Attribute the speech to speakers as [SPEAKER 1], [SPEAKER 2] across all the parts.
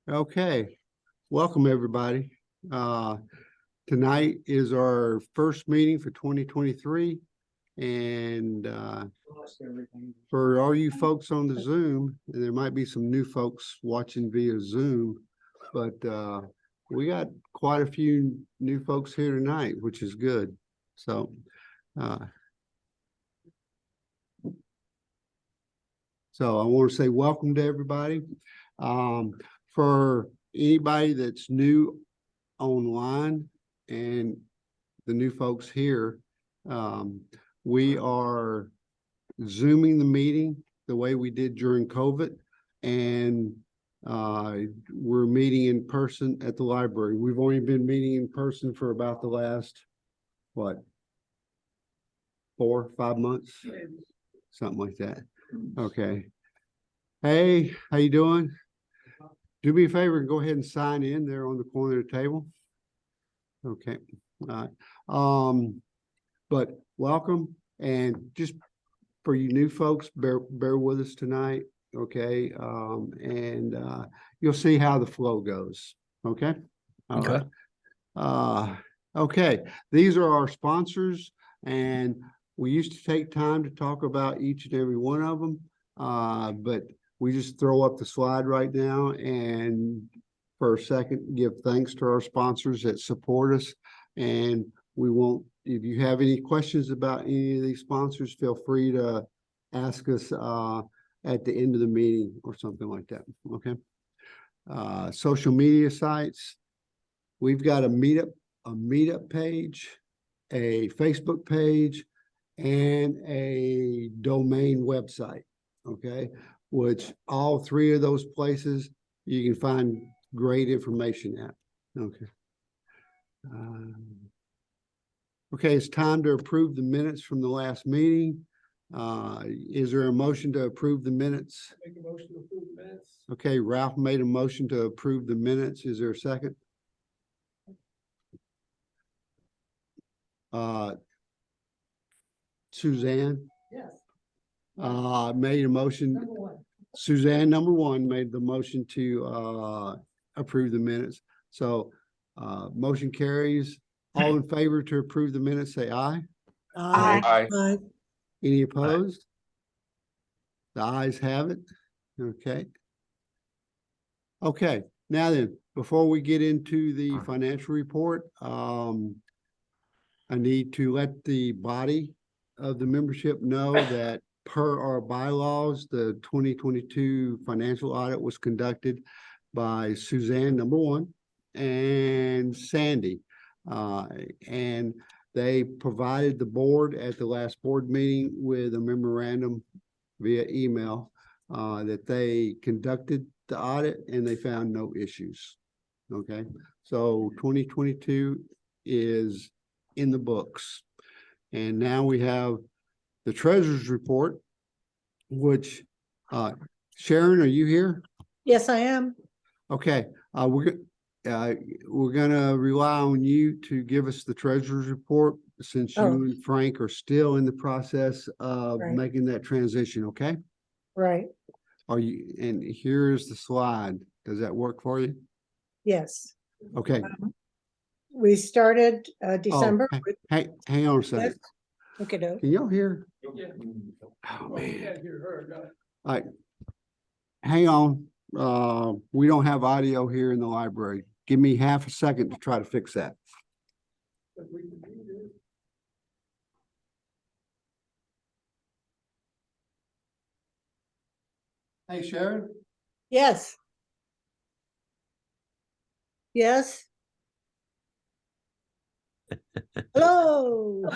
[SPEAKER 1] Okay, welcome everybody. Tonight is our first meeting for 2023. And for all you folks on the Zoom, and there might be some new folks watching via Zoom, but we got quite a few new folks here tonight, which is good. So I want to say welcome to everybody. For anybody that's new online and the new folks here, we are Zooming the meeting the way we did during COVID, and we're meeting in person at the library. We've only been meeting in person for about the last, what, 4 or 5 months? Something like that. Okay. Hey, how you doing? Do me a favor and go ahead and sign in there on the corner of the table. Okay. All right. But welcome, and just for you new folks, bear with us tonight. Okay. You'll see how the flow goes. Okay. All right. Okay. These are our sponsors, and we used to take time to talk about each and every one of them. But we just throw up the slide right now and for a second give thanks to our sponsors that support us. And we won't, if you have any questions about any of these sponsors, feel free to ask us at the end of the meeting or something like that. Okay. Social media sites. We've got a meetup page, a Facebook page, and a domain website. Okay. Which all three of those places you can find great information at. Okay. Okay, it's time to approve the minutes from the last meeting. Is there a motion to approve the minutes?
[SPEAKER 2] Make a motion to approve the minutes.
[SPEAKER 1] Okay, Ralph made a motion to approve the minutes. Is there a second? Suzanne?
[SPEAKER 2] Yes.
[SPEAKER 1] Made a motion.
[SPEAKER 2] Number one.
[SPEAKER 1] Suzanne, number one, made the motion to approve the minutes. So motion carries. All in favor to approve the minutes, say aye.
[SPEAKER 3] Aye.
[SPEAKER 4] Aye.
[SPEAKER 1] Any opposed? The ayes have it. Okay. Okay, now then, before we get into the financial report, I need to let the body of the membership know that per our bylaws, the 2022 financial audit was conducted by Suzanne, number one, and Sandy. And they provided the board at the last board meeting with a memorandum via email that they conducted the audit and they found no issues. Okay, so 2022 is in the books. And now we have the treasurer's report, which Sharon, are you here?
[SPEAKER 4] Yes, I am.
[SPEAKER 1] Okay, we're gonna rely on you to give us the treasurer's report since you and Frank are still in the process of making that transition. Okay.
[SPEAKER 4] Right.
[SPEAKER 1] Are you? And here's the slide. Does that work for you?
[SPEAKER 4] Yes.
[SPEAKER 1] Okay.
[SPEAKER 4] We started December.
[SPEAKER 1] Oh, hey, hang on a second.
[SPEAKER 4] Okay, no.
[SPEAKER 1] Can y'all hear?
[SPEAKER 2] Yeah.
[SPEAKER 1] Oh,
[SPEAKER 2] Well, we
[SPEAKER 1] man.
[SPEAKER 2] can't hear her, no.
[SPEAKER 1] All right. Hang on. We don't have audio here in the library. Give me half a second to try to fix that.
[SPEAKER 2] But we can do this.
[SPEAKER 1] Hey, Sharon.
[SPEAKER 4] Yes. Yes. Hello.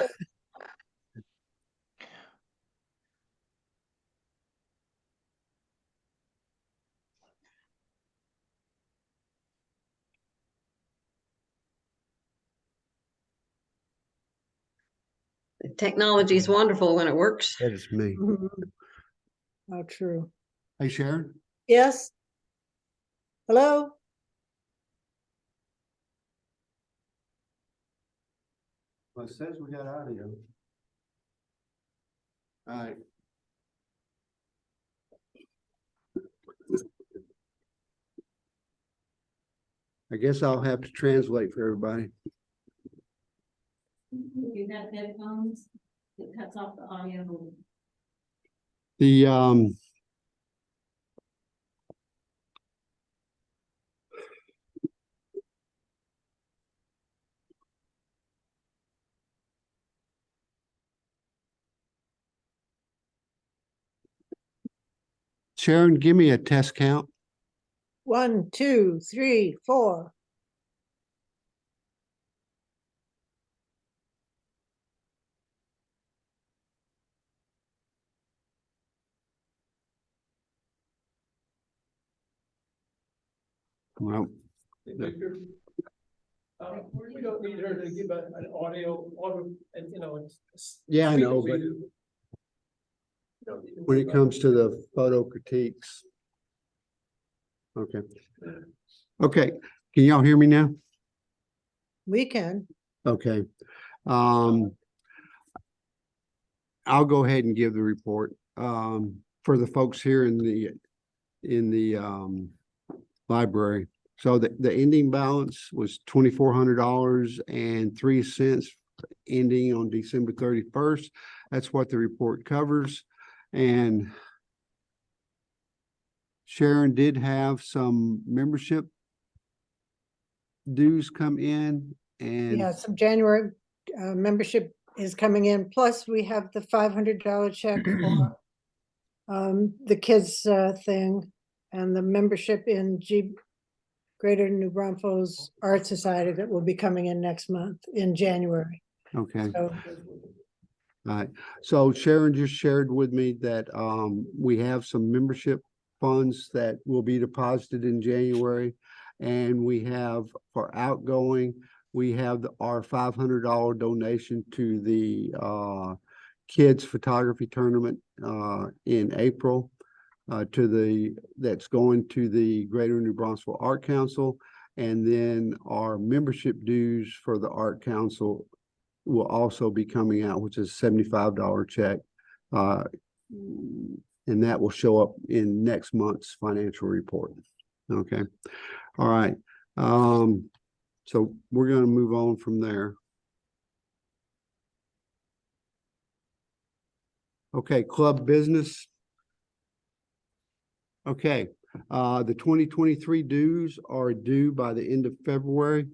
[SPEAKER 3] Technology is wonderful when it works.
[SPEAKER 1] That is me.
[SPEAKER 4] How true.
[SPEAKER 1] Hey, Sharon.
[SPEAKER 4] Yes. Hello.
[SPEAKER 1] Well, it says we got audio. All right. I guess I'll have to translate for everybody.
[SPEAKER 5] You got headphones, it cuts off the audio.
[SPEAKER 1] The Sharon, give me a test count.
[SPEAKER 4] 1, 2, 3, 4.
[SPEAKER 1] Well,
[SPEAKER 2] Victor, we don't need her to give an audio, and you know, it's.
[SPEAKER 1] Yeah, I know,
[SPEAKER 2] speak
[SPEAKER 1] but
[SPEAKER 2] to you. You don't need to
[SPEAKER 1] when
[SPEAKER 2] worry
[SPEAKER 1] it
[SPEAKER 2] about
[SPEAKER 1] comes to the photo critiques. Okay. Okay, can y'all hear me now?
[SPEAKER 4] We can.
[SPEAKER 1] Okay. I'll go ahead and give the report. For the folks here in the library. So the ending balance was $2,400.03 ending on December 31st. That's what the report covers. And Sharon did have some membership dues come in and
[SPEAKER 4] Yeah, some January membership is coming in. Plus, we have the $500 check for the kids thing and the membership in Greater New Braunfels Art Society that will be coming in next month in January.
[SPEAKER 1] okay.
[SPEAKER 4] So
[SPEAKER 1] All right, so Sharon just shared with me that we have some membership funds that will be deposited in January. And we have for outgoing, we have our $500 donation to the kids photography tournament in April that's going to the Greater New Braunfels Art Council. And then our membership dues for the Art Council will also be coming out, which is $75 check. And that will show up in next month's financial report. Okay. All right. So we're going to move on from there. Okay, club business. Okay, the 2023 dues are due by the end of February.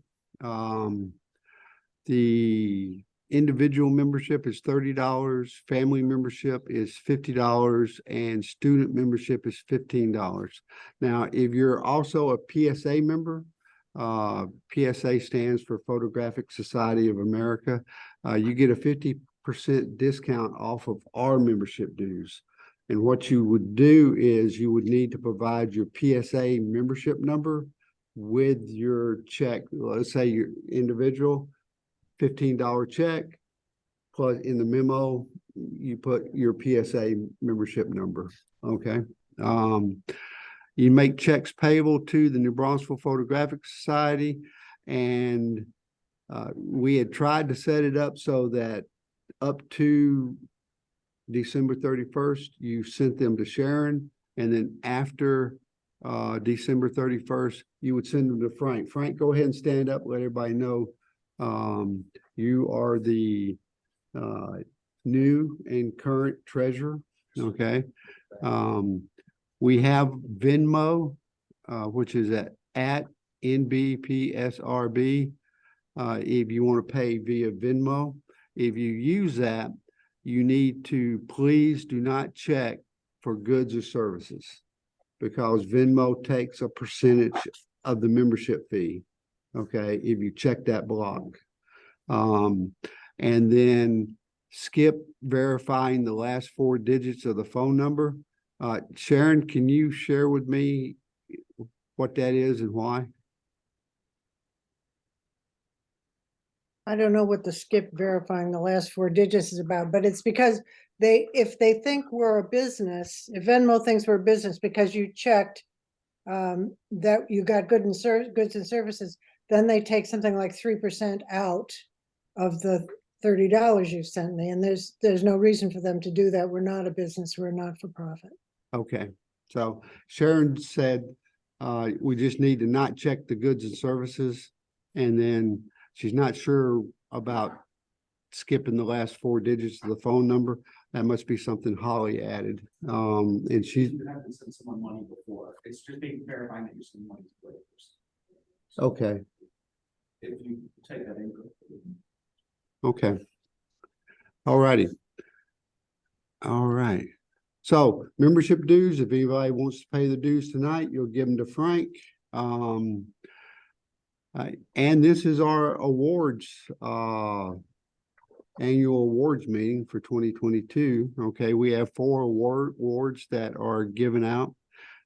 [SPEAKER 1] The individual membership is $30, family membership is $50, and student membership is $15. Now, if you're also a PSA member, PSA stands for Photographic Society of America, you get a 50% discount off of our membership dues. And what you would do is you would need to provide your PSA membership number with your check. Let's say your individual $15 check, plus in the memo, you put your PSA membership number, okay? You make checks payable to the New Braunfels Photographic Society, and we had tried to set it up so that up to December 31st, you sent them to Sharon, and then after December 31st, you would send them to Frank. Frank, go ahead and stand up, let everybody know you are the new and current treasurer, okay? We have Venmo, which is at NBPSRB, if you want to pay via Venmo. If you use that, you need to please do not check for goods or services, because Venmo takes a percentage of the membership fee, okay, if you check that block. And then skip verifying the last 4 digits of the phone number. Sharon, can you share with me what that is and why?
[SPEAKER 4] I don't know what the skip verifying the last 4 digits is about, but it's because if they think we're a business, if Venmo thinks we're a business because you checked that you got goods and services, then they take something like 3% out of the $30 you sent me. And there's no reason for them to do that. We're not a business, we're not for profit.
[SPEAKER 1] Okay, so Sharon said we just need to not check the goods and services. And then she's not sure about skipping the last 4 digits of the phone number. That must be something Holly added. And she's,
[SPEAKER 6] You haven't sent someone money before. It's just being verifying that you're sending money to players.
[SPEAKER 1] okay,
[SPEAKER 6] If you take that input.
[SPEAKER 1] okay. All righty. All right. So membership dues, if anybody wants to pay the dues tonight, you'll give them to Frank. And this is our awards, annual awards meeting for 2022. Okay, we have 4 awards that are given out.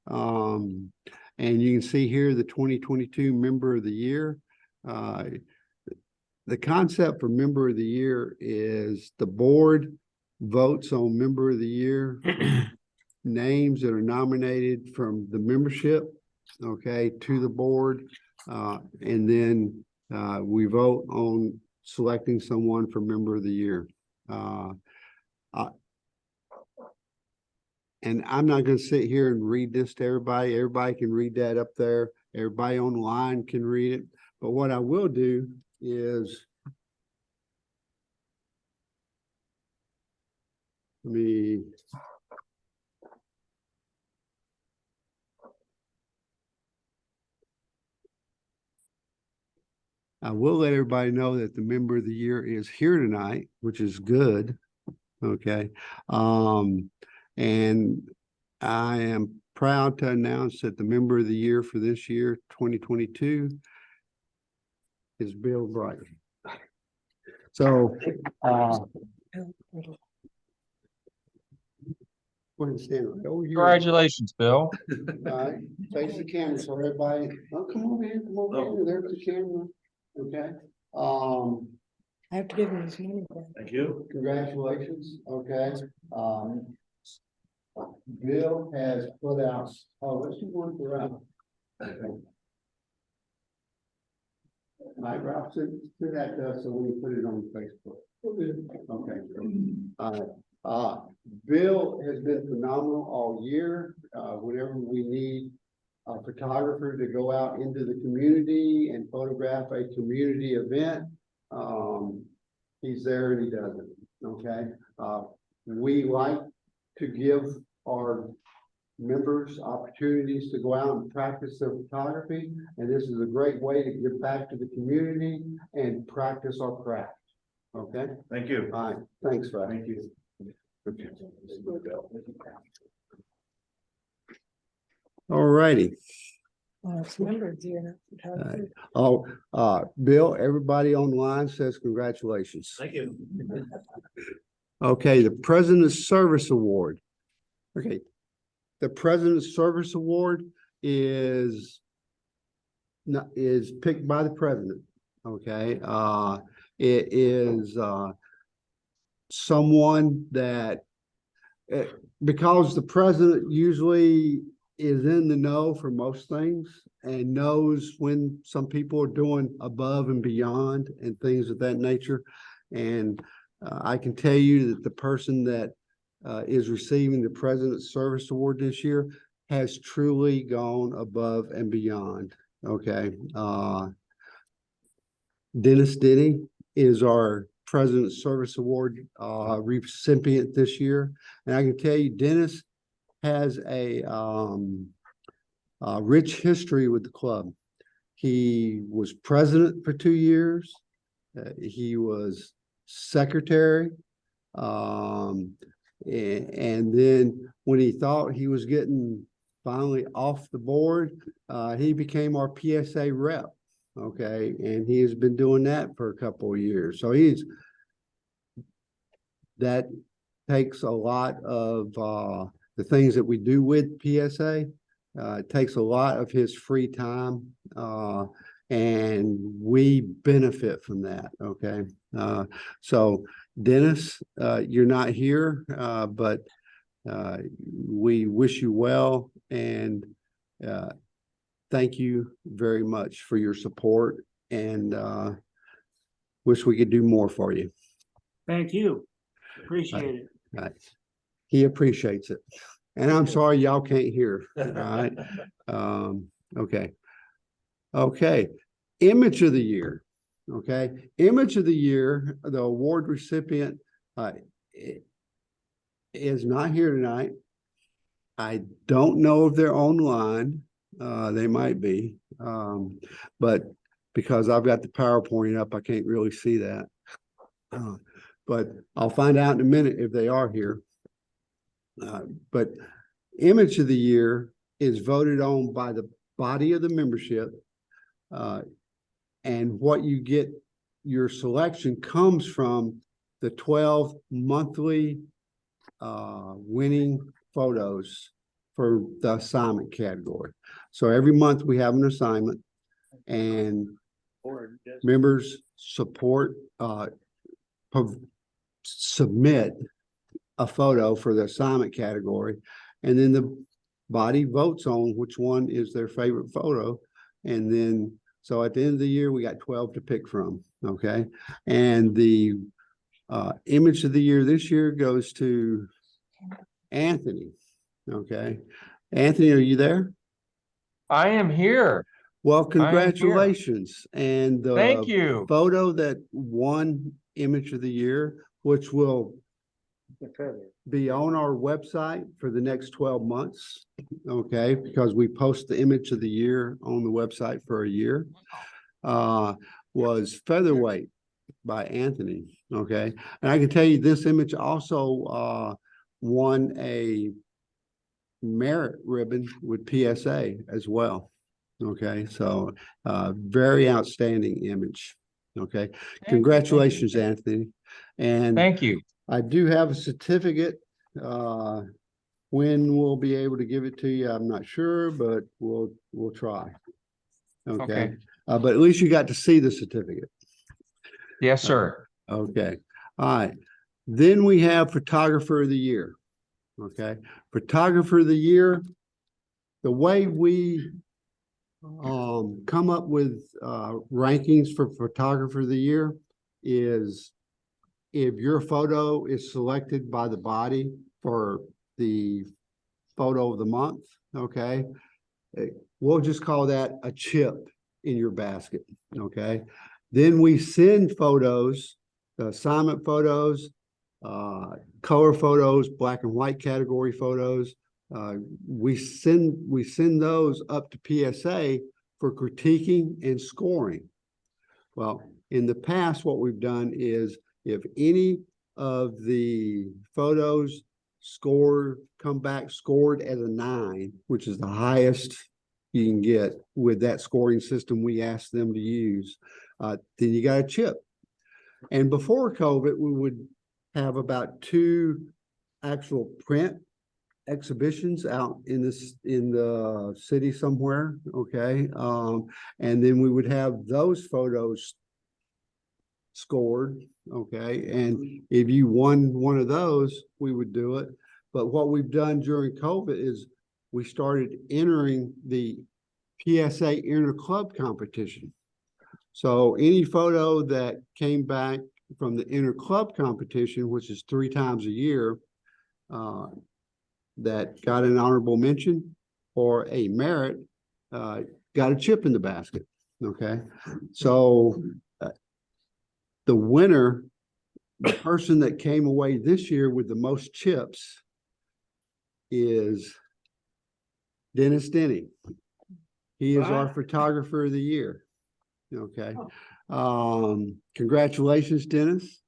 [SPEAKER 1] And you can see here the 2022 Member of the Year. The concept for Member of the Year is the board votes on Member of the Year names that are nominated from the membership, okay, to the board. And then we vote on selecting someone for Member of the Year. And I'm not going to sit here and read this to everybody. Everybody can read that up there. Everybody online can read it. But what I will do is I will let everybody know that the Member of the Year is here tonight, which is good. Okay. And I am proud to announce that the Member of the Year for this year, 2022, is Bill Bright. So, go ahead and stand right over here.
[SPEAKER 7] Congratulations, Bill.
[SPEAKER 1] All right, face the camera so everybody, oh, come over here, there's the camera. Okay.
[SPEAKER 4] I have to give him his money back.
[SPEAKER 6] Thank you.
[SPEAKER 1] Congratulations. Okay. Bill has put out, let's do one for Ralph. Okay. Mike, Ralph, send that to us so we can put it on Facebook. Okay. Bill has been phenomenal all year. Whenever we need a photographer to go out into the community and photograph a community event, he's there and he does it. Okay. We like to give our members opportunities to go out and practice their photography, and this is a great way to give back to the community and practice our craft. Okay.
[SPEAKER 6] Thank you.
[SPEAKER 1] All right. Thanks, Fred.
[SPEAKER 6] Thank you.
[SPEAKER 1] Okay. All righty.
[SPEAKER 4] Oh, it's members here.
[SPEAKER 1] Right. Oh, Bill, everybody online says congratulations.
[SPEAKER 6] Thank you.
[SPEAKER 1] Okay, the President's Service Award. Okay, the President's Service Award is picked by the president. Okay, it is someone that because the president usually is in the know for most things and knows when some people are doing above and beyond and things of that nature. And I can tell you that the person that is receiving the President's Service Award this year has truly gone above and beyond. Okay. Dennis Denny is our President's Service Award recipient this year. And I can tell you, Dennis has a rich history with the club. He was president for 2 years. He was secretary. And then when he thought he was getting finally off the board, he became our PSA rep. Okay. And he has been doing that for a couple of years. So that takes a lot of the things that we do with PSA. It takes a lot of his free time, and we benefit from that. Okay. So Dennis, you're not here, but we wish you well, and thank you very much for your support, and wish we could do more for you.
[SPEAKER 2] Thank you. Appreciate it.
[SPEAKER 1] Right. He appreciates it. And I'm sorry y'all can't hear. All right. Okay. Okay. Image of the year. Okay. Image of the year, the award recipient is not here tonight. I don't know if they're online. They might be. But because I've got the PowerPoint up, I can't really see that. But I'll find out in a minute if they are here. But image of the year is voted on by the body of the membership. And what you get, your selection comes from the 12 monthly winning photos for the assignment category. So every month we have an assignment and members submit a photo for the assignment category, and then the body votes on which one is their favorite photo. And then, so at the end of the year, we got 12 to pick from, okay? And the image of the year this year goes to Anthony, okay? Anthony, are you there?
[SPEAKER 7] I am here.
[SPEAKER 1] Well,
[SPEAKER 7] I am here.
[SPEAKER 1] congratulations. And
[SPEAKER 7] Thank
[SPEAKER 1] the
[SPEAKER 7] you.
[SPEAKER 1] photo that won image of the year, which will be on our website for the next 12 months, okay? Because we post the image of the year on the website for a year, was Featherweight by Anthony, okay? And I can tell you this image also won a merit ribbon with PSA as well, okay? So very outstanding image, okay? Congratulations, Anthony. And
[SPEAKER 7] Thank you.
[SPEAKER 1] I do have a certificate. When we'll be able to give it to you, I'm not sure, but we'll try. Okay. But at least you got to see the certificate.
[SPEAKER 7] Yes, sir.
[SPEAKER 1] Okay. All right. Then we have photographer of the year. Okay. Photographer of the year. The way we come up with rankings for photographer of the year is if your photo is selected by the body for the photo of the month, okay, we'll just call that a chip in your basket, okay? Then we send photos, assignment photos, color photos, black and white category photos. We send those up to PSA for critiquing and scoring. Well, in the past, what we've done is if any of the photos come back scored as a 9, which is the highest you can get with that scoring system we asked them to use, then you got a chip. And before COVID, we would have about 2 actual print exhibitions out in the city somewhere, okay? And then we would have those photos scored, okay? And if you won one of those, we would do it. But what we've done during COVID is we started entering the PSA inter-club competition. So any photo that came back from the inter-club competition, which is 3 times a year, that got an honorable mention or a merit, got a chip in the basket, okay? So the winner, the person that came away this year with the most chips is Dennis Denny. He is our photographer of the year. Okay. Congratulations, Dennis.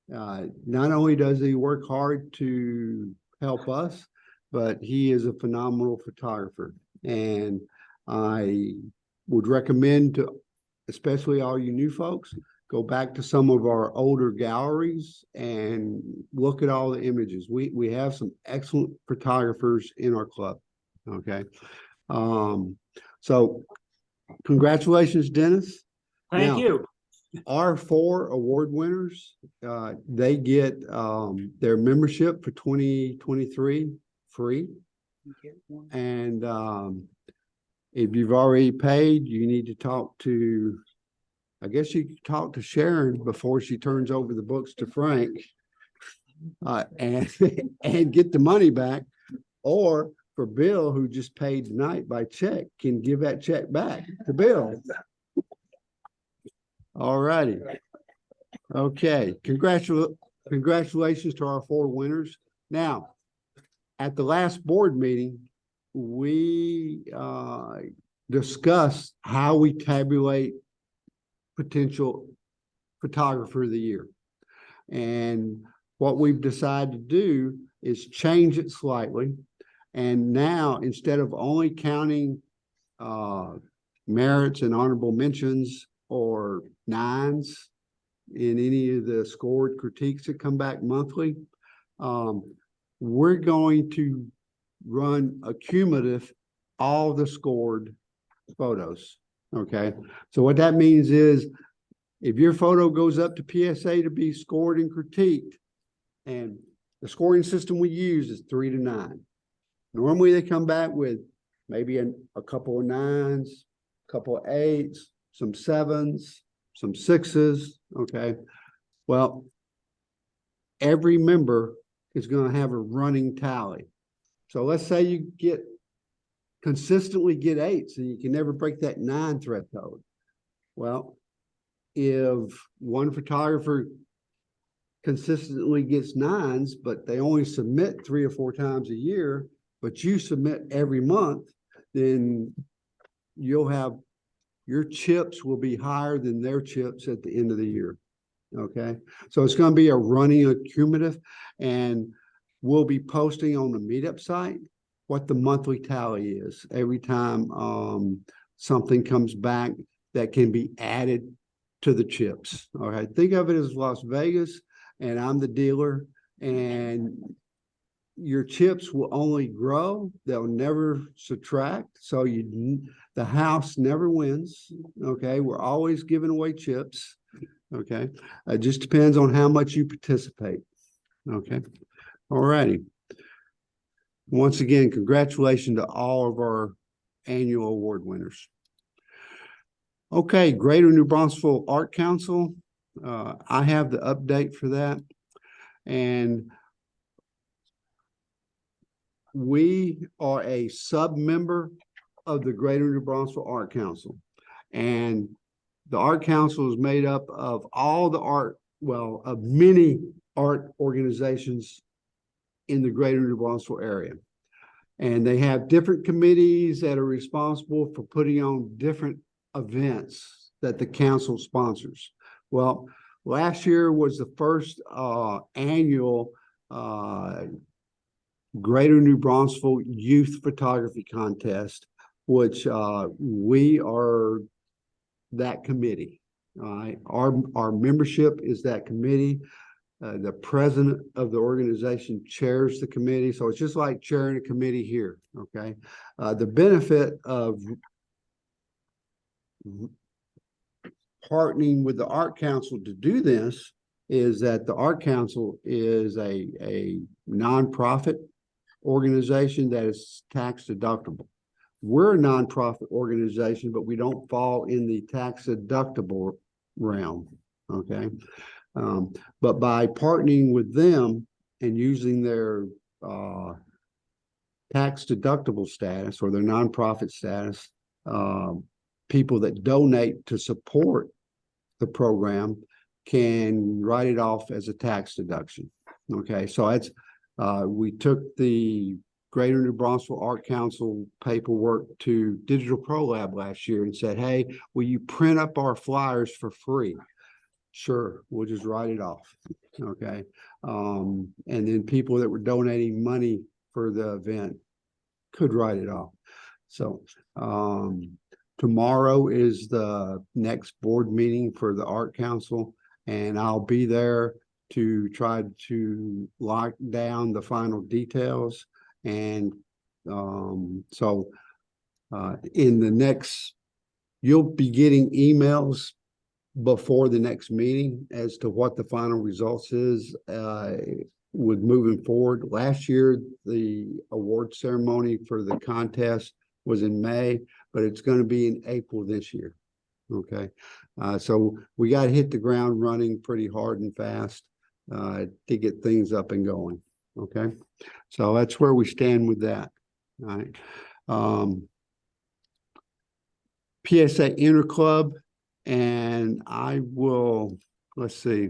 [SPEAKER 1] Not only does he work hard to help us, but he is a phenomenal photographer. And I would recommend to, especially all you new folks, go back to some of our older galleries and look at all the images. We have some excellent photographers in our club. Okay. So congratulations, Dennis.
[SPEAKER 6] Thank you.
[SPEAKER 1] Our 4 award winners, they get their membership for 2023 free. And if you've already paid, you need to talk to, I guess you could talk to Sharon before she turns over the books to Frank and get the money back. Or for Bill, who just paid tonight by check, can give that check back to Bill. All righty. Okay, congratulations to our 4 winners. Now, at the last board meeting, we discussed how we tabulate potential photographer of the year. And what we've decided to do is change it slightly. And now, instead of only counting merits and honorable mentions or 9s in any of the scored critiques that come back monthly, we're going to run a cumulative all the scored photos. Okay, so what that means is if your photo goes up to PSA to be scored and critiqued, and the scoring system we use is 3 to 9. Normally they come back with maybe a couple of 9s, a couple of 8s, some 7s, some 6s. Okay, well, every member is going to have a running tally. So let's say you consistently get 8s and you can never break that 9 threshold. Well, if one photographer consistently gets 9s, but they only submit 3 or 4 times a year, but you submit every month, then your chips will be higher than their chips at the end of the year. Okay, so it's going to be a running accumulative, and we'll be posting on the meetup site what the monthly tally is every time something comes back that can be added to the chips. All right, think of it as Las Vegas, and I'm the dealer, and your chips will only grow, they'll never subtract. So the house never wins. Okay, we're always giving away chips. Okay, it just depends on how much you participate. Okay, all righty. Once again, congratulations to all of our annual award winners. Okay, Greater New Braunfels Art Council. I have the update for that. And we are a sub-member of the Greater New Braunfels Art Council. And the Art Council is made up of all the of many art organizations in the Greater New Braunfels area. And they have different committees that are responsible for putting on different events that the council sponsors. Well, last year was the first annual Greater New Braunfels Youth Photography Contest, which we are that committee. Our membership is that committee. The president of the organization chairs the committee. So it's just like chairing a committee here. Okay. The benefit of partnering with the Art Council to do this is that the Art Council is a nonprofit organization that is tax deductible. We're a nonprofit organization, but we don't fall in the tax deductible realm. Okay. But by partnering with them and using their tax deductible status or their nonprofit status, people that donate to support the program can write it off as a tax deduction. Okay, so that's we took the Greater New Braunfels Art Council paperwork to Digital Pro Lab last year and said, hey, will you print up our flyers for free? Sure, we'll just write it off. Okay. And then people that were donating money for the event could write it off. So tomorrow is the next board meeting for the Art Council, and I'll be there to try to lock down the final details. And so in the next, you'll be getting emails before the next meeting as to what the final results is with moving forward. Last year, the award ceremony for the contest was in May, but it's going to be in April this year. Okay. So we got to hit the ground running pretty hard and fast to get things up and going. Okay. So that's where we stand with that. All right. PSA Interclub, and I will, let's see.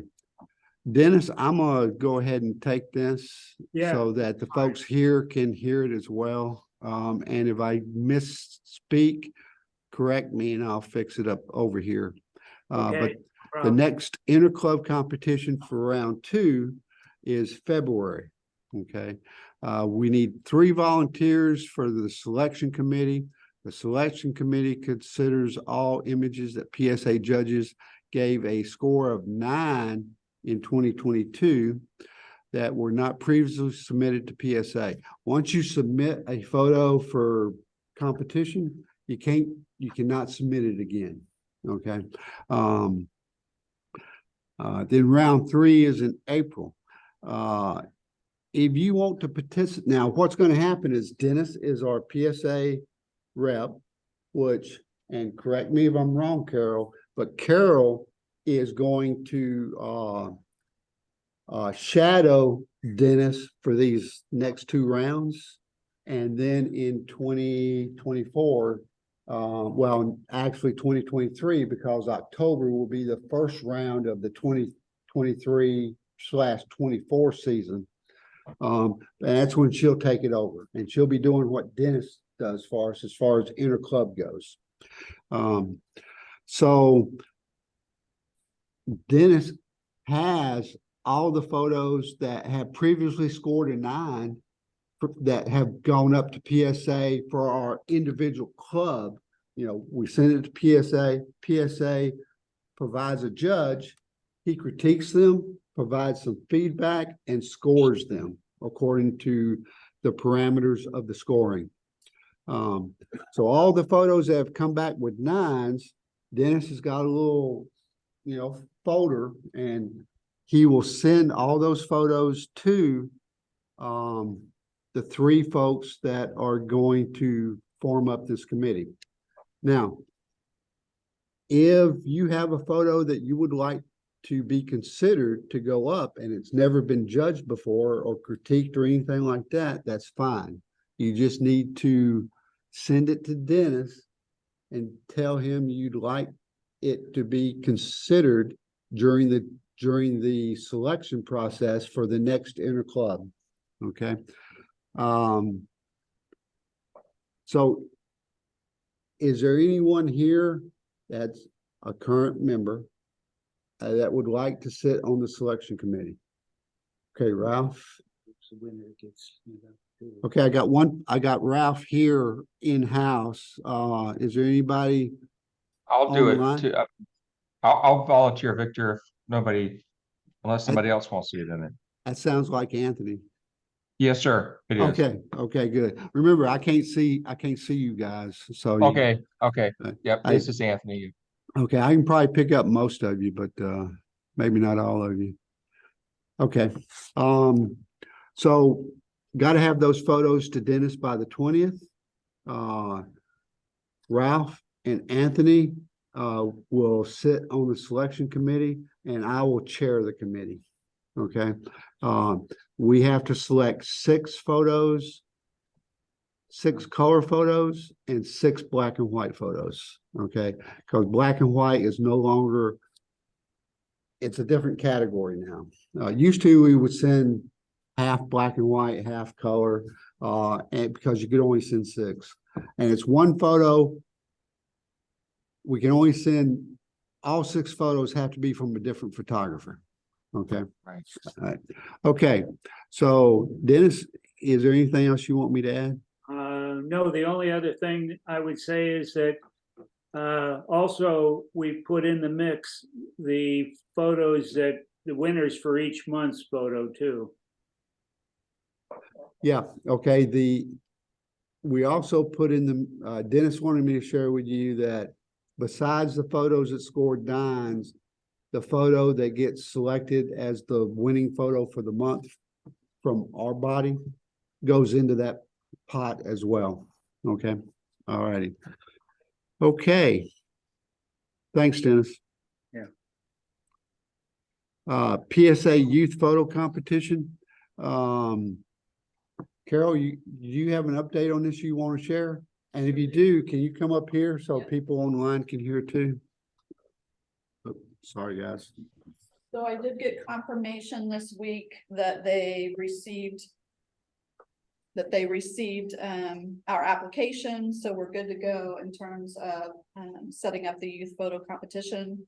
[SPEAKER 1] Dennis, I'm gonna go ahead and take this so that the folks here can hear it as well. And if I misspeak, correct me and I'll fix it up over here. But the next interclub competition for round 2 is February. Okay. We need 3 volunteers for the selection committee. The selection committee considers all images that PSA judges gave a score of 9 in 2022 that were not previously submitted to PSA. Once you submit a photo for competition, you cannot submit it again. Okay. Then round 3 is in April. If you want to participate, now what's going to happen is Dennis is our PSA rep, and correct me if I'm wrong, Carol, but Carol is going to shadow Dennis for these next 2 rounds. And then in 2024, well, actually 2023, because October will be the first round of the 2023/24 season. And that's when she'll take it over, and she'll be doing what Dennis does for us as far as interclub goes. So Dennis has all the photos that have previously scored a 9 that have gone up to PSA for our individual club. You know, we send it to PSA. PSA provides a judge. He critiques them, provides some feedback, and scores them according to the parameters of the scoring. So all the photos that have come back with 9s, Dennis has got a little, folder, and he will send all those photos to the 3 folks that are going to form up this committee. Now, if you have a photo that you would like to be considered to go up and it's never been judged before or critiqued or anything like that, that's fine. You just need to send it to Dennis and tell him you'd like it to be considered during the selection process for the next interclub. Okay. So is there anyone here that's a current member that would like to sit on the selection committee? Okay, Ralph. Okay, I got Ralph here in-house. Is there anybody?
[SPEAKER 7] I'll do
[SPEAKER 1] online?
[SPEAKER 7] it too. I'll volunteer, Victor, unless somebody else wants to get in it.
[SPEAKER 1] That sounds like Anthony.
[SPEAKER 7] Yes, sir, it is.
[SPEAKER 1] Okay, good. Remember, I can't see you guys, so.
[SPEAKER 7] Okay, yep,
[SPEAKER 1] I-
[SPEAKER 7] this is Anthony.
[SPEAKER 1] Okay, I can probably pick up most of you, but maybe not all of you. Okay, so got to have those photos to Dennis by the 20th. Ralph and Anthony will sit on the selection committee, and I will chair the committee. Okay, we have to select 6 photos, 6 color photos, and 6 black and white photos. Okay, because black and white is no longer, it's a different category now. Used to, we would send half black and white, half color, and because you could only send 6. And it's one photo. We can only send, all 6 photos have to be from a different photographer. Okay.
[SPEAKER 7] Right.
[SPEAKER 1] All right. Okay. So Dennis, is there anything else you want me to add?
[SPEAKER 8] No, the only other thing I would say is that also we put in the mix the photos that the winners for each month's photo too.
[SPEAKER 1] Yeah. Okay. We also put in the, Dennis wanted me to share with you that besides the photos that scored 9s, the photo that gets selected as the winning photo for the month from our body goes into that pot as well. Okay. All righty. Okay. Thanks, Dennis.
[SPEAKER 8] Yeah.
[SPEAKER 1] PSA youth photo competition. Carol, you have an update on this you want to share? And if you do, can you come up here so people online can hear too? Oh, sorry, guys.
[SPEAKER 9] So I did get confirmation this week that they received our application, so we're good to go in terms of setting up the youth photo competition.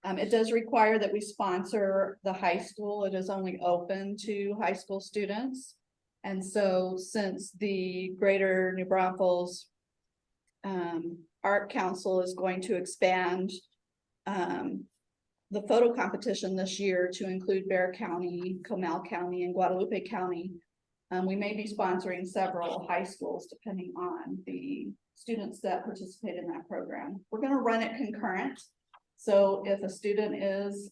[SPEAKER 9] It does require that we sponsor the high school. It is only open to high school students. And so since the Greater New Braunfels Art Council is going to expand the photo competition this year to include Bexar County, Comal County, and Guadalupe County, we may be sponsoring several high schools depending on the students that participate in that program. We're going to run it concurrent. So if a student is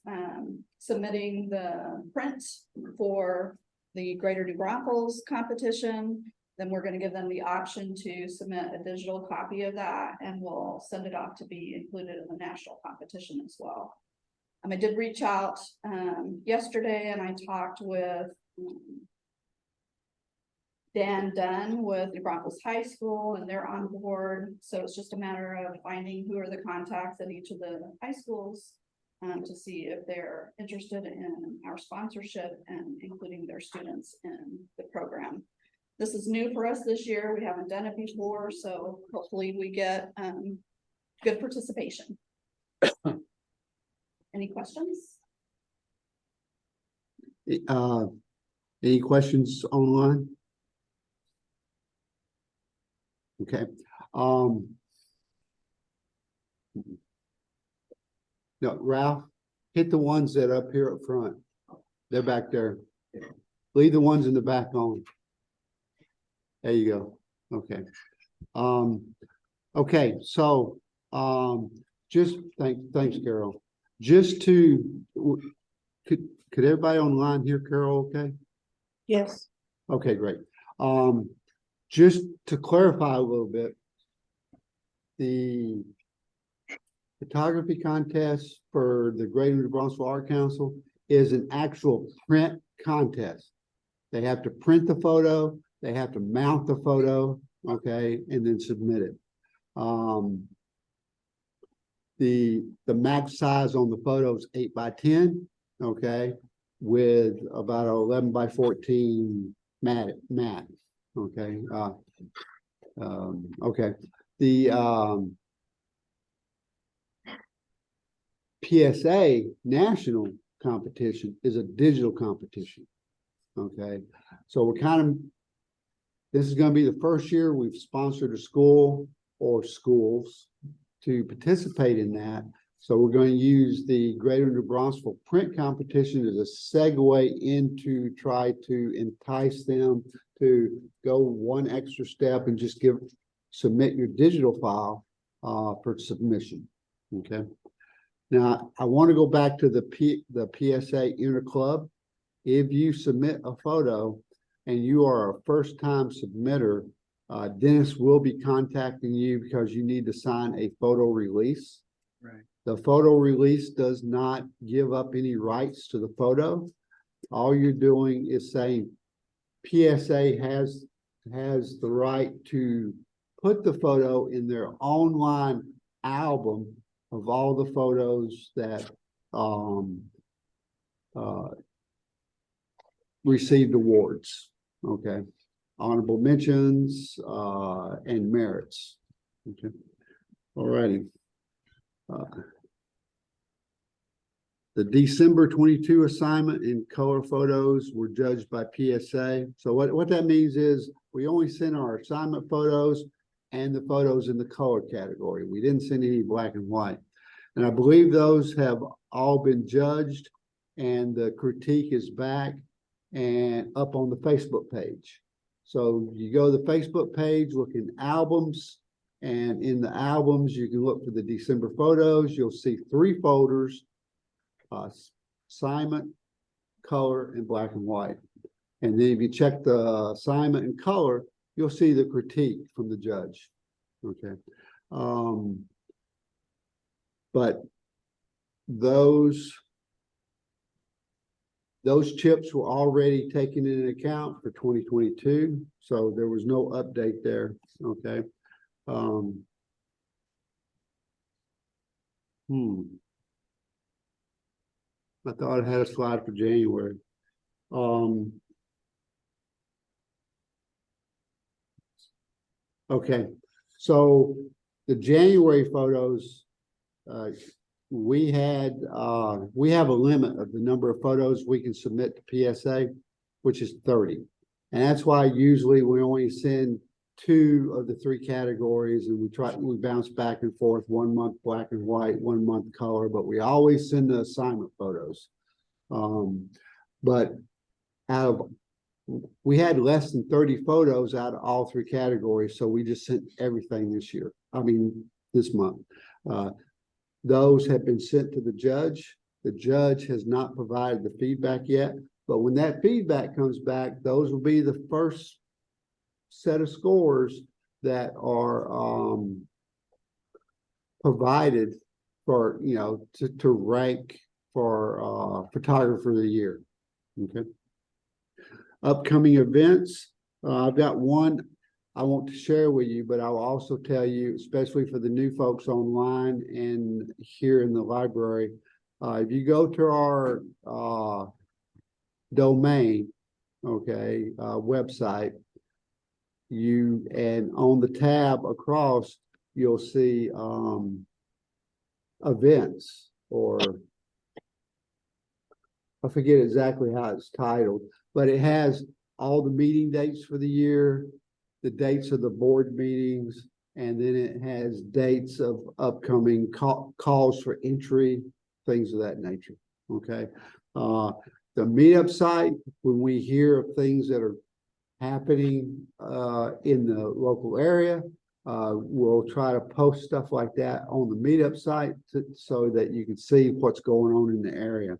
[SPEAKER 9] submitting the print for the Greater New Braunfels competition, then we're going to give them the option to submit a digital copy of that, and we'll send it off to be included in the national competition as well. I did reach out yesterday, and I talked with Dan Dunn with New Braunfels High School, and they're on board. So it's just a matter of finding who are the contacts at each of the high schools to see if they're interested in our sponsorship and including their students in the program. This is new for us this year. We haven't done it before, so hopefully we get good participation. Any questions?
[SPEAKER 1] Any questions online? Okay. No, Ralph, hit the ones that are up here up front. They're back there. Leave the ones in the back on. There you go. Okay. Okay, so just thanks, Carol. Just to could everybody online hear Carol okay?
[SPEAKER 4] Yes.
[SPEAKER 1] Okay, great. Just to clarify a little bit, the photography contest for the Greater New Braunfels Art Council is an actual print contest. They have to print the photo, they have to mount the photo, okay, and then submit it. The max size on the photo is 8x10, okay, with about 11x14 mat. Okay. Okay. The PSA national competition is a digital competition. Okay. So we're this is going to be the first year we've sponsored a school or schools to participate in that. So we're going to use the Greater New Braunfels print competition as a segue into try to entice them to go one extra step and just submit your digital file for submission. Okay. Now I want to go back to the PSA Interclub. If you submit a photo and you are a first-time submitter, Dennis will be contacting you because you need to sign a photo release.
[SPEAKER 6] Right.
[SPEAKER 1] The photo release does not give up any rights to the photo. All you're doing is saying PSA has the right to put the photo in their online album of all the photos that received awards. Okay. Honorable mentions and merits. Okay. All righty. The December 22 assignment and color photos were judged by PSA. So what that means is we only sent our assignment photos and the photos in the color category. We didn't send any black and white. And I believe those have all been judged, and the critique is back and up on the Facebook page. So you go to the Facebook page, look in albums, and in the albums, you can look for the December photos. You'll see 3 folders, assignment, color, and black and white. And then if you check the assignment and color, you'll see the critique from the judge. Okay. But those those chips were already taken into account for 2022, so there was no update there, okay? I thought I had a slide for January. Okay, so the January photos, we have a limit of the number of photos we can submit to PSA, which is 30. And that's why usually we only send 2 of the 3 categories, and we bounce back and forth, 1 month black and white, 1 month color, but we always send the assignment photos. But we had less than 30 photos out of all 3 categories, so we just sent everything this month. Those have been sent to the judge. The judge has not provided the feedback yet, but when that feedback comes back, those will be the first set of scores that are provided for, to rank for photographer of the year. Okay. Upcoming events, I've got one I want to share with you, but I'll also tell you, especially for the new folks online and here in the library, if you go to our domain, okay, website, and on the tab across, you'll see events, or I forget exactly how it's titled, but it has all the meeting dates for the year, the dates of the board meetings, and then it has dates of upcoming calls for entry, things of that nature. Okay. The meetup site, when we hear of things that are happening in the local area, we'll try to post stuff like that on the meetup site so that you can see what's going on in the area.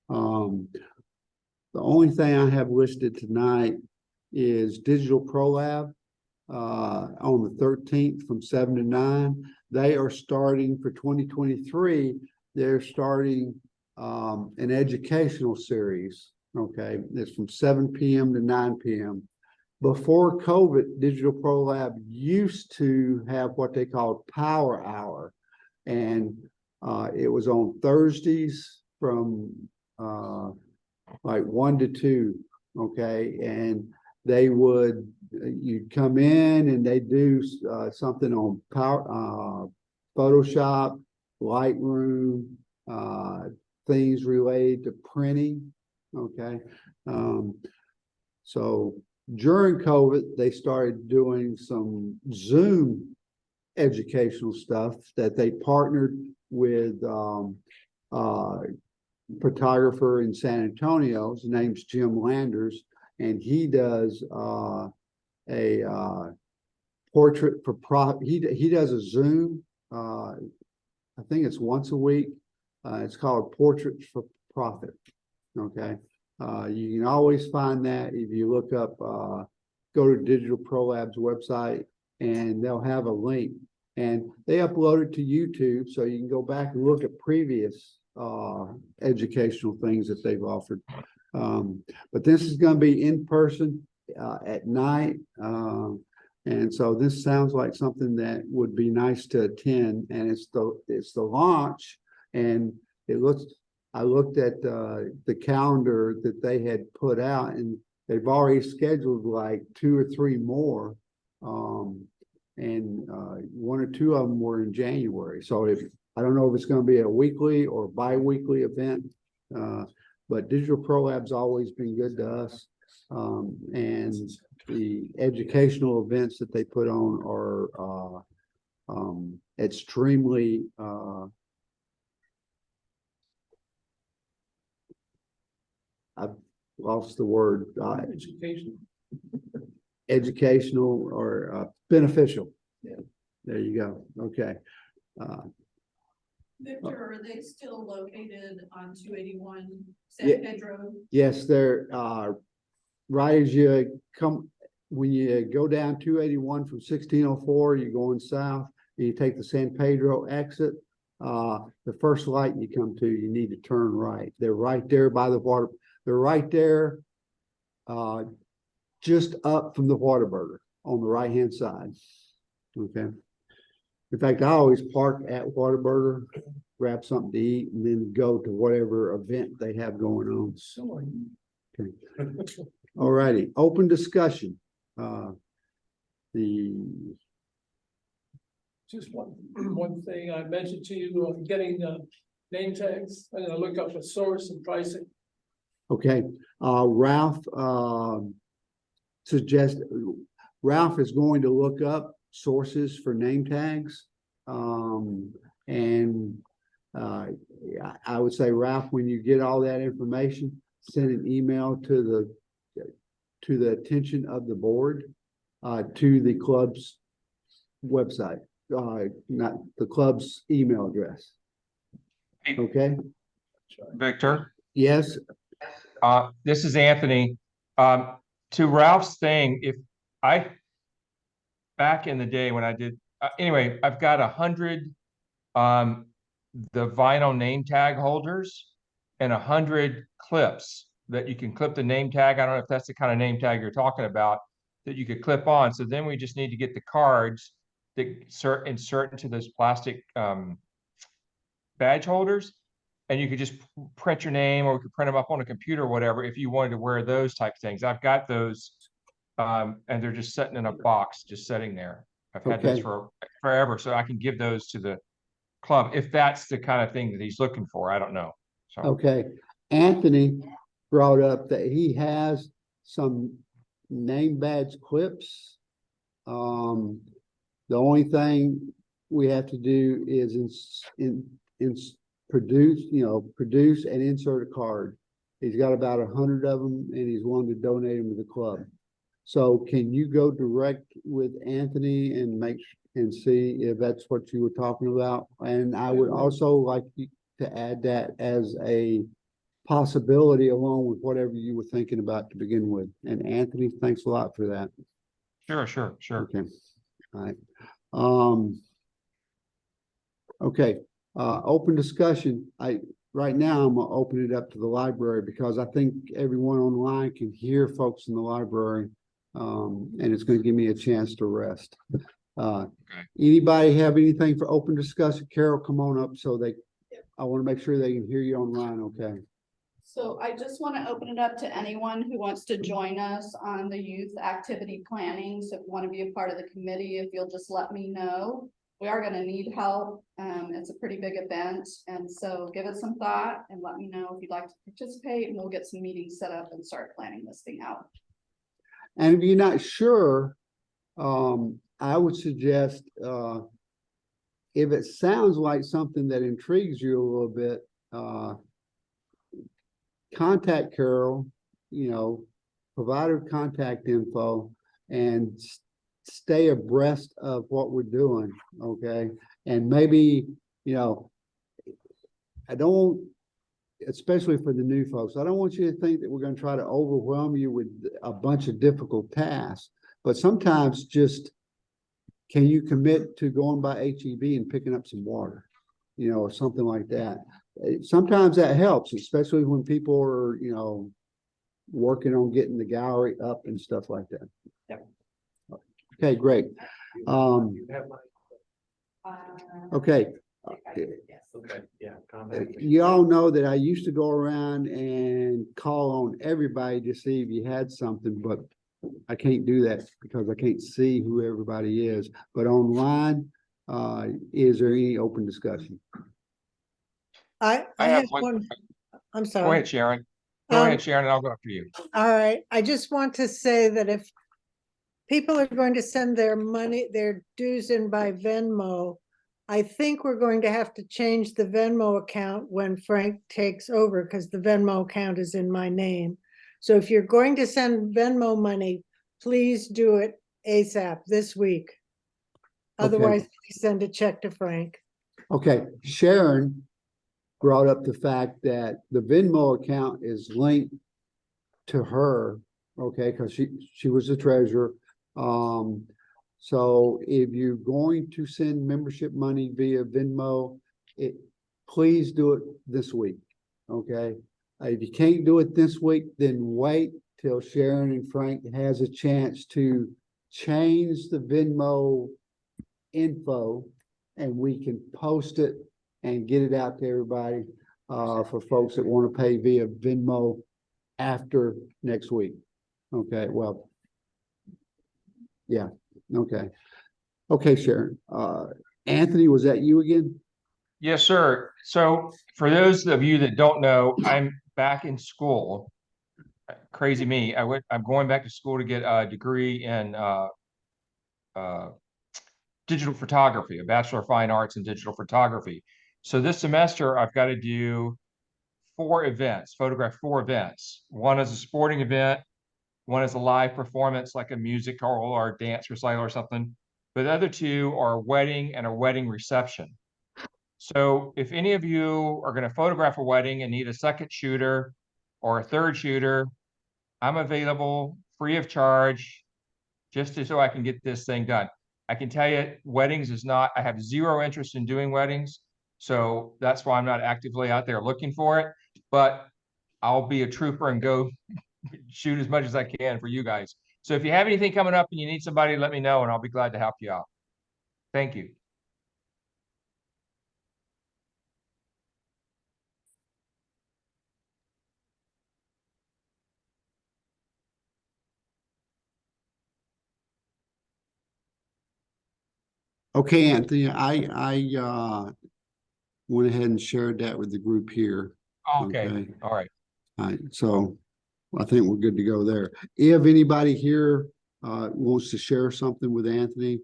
[SPEAKER 1] The only thing I have listed tonight is Digital Pro Lab on the 13th from 7 to 9. They are starting for 2023. They're starting an educational series. Okay, it's from 7 p.m. to 9 p.m. Before COVID, Digital Pro Lab used to have what they called Power Hour, and it was on Thursdays from like 1 to 2. Okay, and you'd come in and they do something on Photoshop, Lightroom, things related to printing. Okay, so during COVID, they started doing some Zoom educational stuff that they partnered with photographer in San Antonio. His name's Jim Landers, and he does a portrait for he does a Zoom. I think it's once a week. It's called Portraits for Profit. Okay, you can always find that if you look up, go to Digital Pro Lab's website, and they'll have a link, and they upload it to YouTube, so you can go back and look at previous educational things that they've offered. But this is going to be in person at night, and so this sounds like something that would be nice to attend. And it's the launch, and I looked at the calendar that they had put out, and they've already scheduled like 2 or 3 more, and 1 or 2 of them were in January. So I don't know if it's going to be a weekly or bi-weekly event, but Digital Pro Lab's always been good to us. And the educational events that they put on are extremely I've lost the word. Educational or beneficial. Yeah. There you go. Okay.
[SPEAKER 9] Victor, are they still located on 281 San Pedro?
[SPEAKER 1] Yes, they're right as you come, when you go down 281 from 1604, you're going south, and you take the San Pedro exit. The first light you come to, you need to turn right. They're right there by the They're right there, just up from the Whataburger on the right-hand side. Okay. In fact, I always park at Whataburger, grab something to eat, and then go to whatever event they have going on. Okay. All righty, open discussion. The
[SPEAKER 2] Just one thing I mentioned to you, getting name tags. I'm gonna look up the source and pricing.
[SPEAKER 1] Okay, Ralph, Ralph is going to look up sources for name tags. I would say, Ralph, when you get all that information, send an email to the attention of the board, to the club's website, not the club's email address. Okay,
[SPEAKER 7] Victor,
[SPEAKER 1] yes,
[SPEAKER 7] this is Anthony. To Ralph's thing, back in the day when I did, anyway, I've got 100, the vinyl name tag holders and 100 clips that you can clip the name tag. I don't know if that's the kind of name tag you're talking about that you could clip on. So then we just need to get the cards that insert into those plastic badge holders, and you could just print your name, or we could print them up on a computer or whatever if you wanted to wear those type of things. I've got those, and they're just sitting in a box, just sitting there. I've had those
[SPEAKER 1] Okay.
[SPEAKER 7] for forever, so I can give those to the club if that's the kind of thing that he's looking for. I don't know. So
[SPEAKER 1] okay. Anthony brought up that he has some name badge clips. The only thing we have to do is produce and insert a card. He's got about 100 of them, and he's wanting to donate them to the club. So can you go direct with Anthony and see if that's what you were talking about? And I would also like you to add that as a possibility along with whatever you were thinking about to begin with. And Anthony, thanks a lot for that.
[SPEAKER 7] sure.
[SPEAKER 1] Okay, all right. Okay, open discussion. Right now I'm gonna open it up to the library because I think everyone online can hear folks in the library. And it's gonna give me a chance to rest. Anybody have anything for open discussion? Carol, come on up I want to make sure they can hear you online, okay?
[SPEAKER 9] So I just want to open it up to anyone who wants to join us on the youth activity planning. So if you want to be a part of the committee, if you'll just let me know. We are going to need help. It's a pretty big event. And so give it some thought and let me know if you'd like to participate, and we'll get some meetings set up and start planning this thing out.
[SPEAKER 1] And if you're not sure, I would suggest, if it sounds like something that intrigues you a little bit, contact Carol, provide her contact info and stay abreast of what we're doing, okay? And maybe, I don't, especially for the new folks, I don't want you to think that we're going to try to overwhelm you with a bunch of difficult tasks, but sometimes just, can you commit to going by HEB and picking up some water, or something like that? Sometimes that helps, especially when people are, working on getting the gallery up and stuff like that.
[SPEAKER 9] Yep.
[SPEAKER 1] Okay, great. Okay.
[SPEAKER 6] Okay, yeah.
[SPEAKER 1] You all know that I used to go around and call on everybody to see if you had something, but I can't do that because I can't see who everybody is. But online, is there any open discussion?
[SPEAKER 4] I
[SPEAKER 7] have
[SPEAKER 4] have
[SPEAKER 7] one-
[SPEAKER 4] one, I'm
[SPEAKER 7] Go
[SPEAKER 4] sorry.
[SPEAKER 7] ahead, Sharon. Go ahead, Sharon, and I'll go after you.
[SPEAKER 4] All right, I just want to say that if people are going to send their money, their dues in by Venmo, I think we're going to have to change the Venmo account when Frank takes over, because the Venmo account is in my name. So if you're going to send Venmo money, please do it ASAP this week. Otherwise, please send a check to Frank.
[SPEAKER 1] Okay, Sharon brought up the fact that the Venmo account is linked to her, okay, because she was the treasurer. So if you're going to send membership money via Venmo, please do it this week, okay? If you can't do it this week, then wait till Sharon and Frank has a chance to change the Venmo info and we can post it and get it out to everybody for folks that want to pay via Venmo after next week. Okay, well, yeah, okay. Okay, Sharon. Anthony, was that you again?
[SPEAKER 7] Yes, sir. So for those of you that don't know, I'm back in school. Crazy me. I'm going back to school to get a degree in digital photography, a Bachelor of Fine Arts in digital photography. So this semester I've got to do 4 events, photograph 4 events. One is a sporting event, one is a live performance like a musical or dance recital or something. But the other 2 are a wedding and a wedding reception. So if any of you are going to photograph a wedding and need a second shooter or a third shooter, I'm available free of charge just so I can get this thing done. I can tell you weddings is not, I have 0 interest in doing weddings. So that's why I'm not actively out there looking for it, but I'll be a trooper and go shoot as much as I can for you guys. So if you have anything coming up and you need somebody, let me know and I'll be glad to help you out. Thank you.
[SPEAKER 1] Okay, Anthony, I went ahead and shared that with the group here.
[SPEAKER 7] Okay.
[SPEAKER 1] Okay.
[SPEAKER 7] All right.
[SPEAKER 1] All right, so I think we're good to go there. If anybody here wants to share something with Anthony,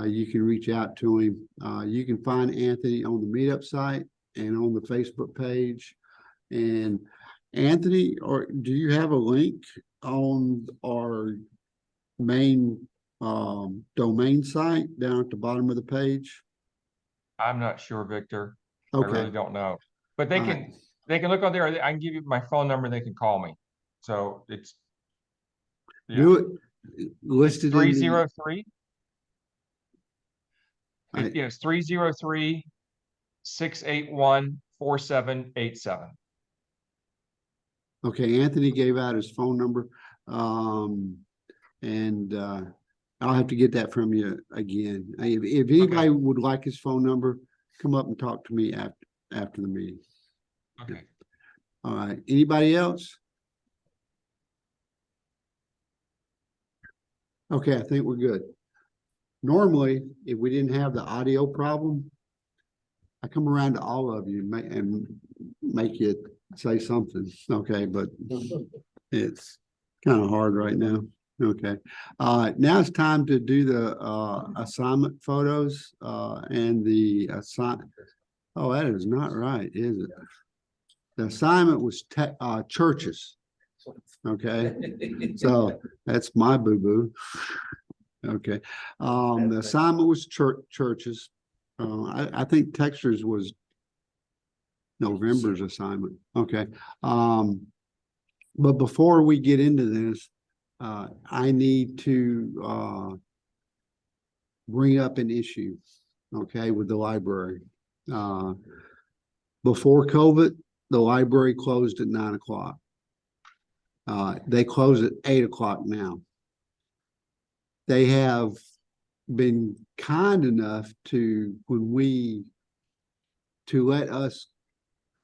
[SPEAKER 1] you can reach out to him. You can find Anthony on the meetup site and on the Facebook page. And Anthony, or do you have a link on our main domain site down at the bottom of the page?
[SPEAKER 7] I'm not sure, Victor. I
[SPEAKER 1] Okay.
[SPEAKER 7] really don't know. But they
[SPEAKER 1] All
[SPEAKER 7] can
[SPEAKER 1] right.
[SPEAKER 7] they can look on there. I can give you my phone number and they can call me. So it's
[SPEAKER 1] Do it listed in the,
[SPEAKER 7] 303.
[SPEAKER 1] I-
[SPEAKER 7] It's 303-681-4787.
[SPEAKER 1] okay, Anthony gave out his phone number. And I'll have to get that from you again. If anybody would like his phone number, come up and talk to me after the meeting.
[SPEAKER 7] Okay.
[SPEAKER 1] All right, anybody else? Okay, I think we're good. Normally, if we didn't have the audio problem, I come around to all of you and make you say something, okay, but it's kind of hard right now. Okay, now it's time to do the assignment photos and the assign. Oh, that is not right, is it? The assignment was churches. Okay, so that's my boo-boo. Okay, the assignment was churches. I think Textures was November's assignment. Okay, but before we get into this, I need to bring up an issue, okay, with the library. Before COVID, the library closed at 9 o'clock. They close at 8 o'clock now. They have been kind enough to let us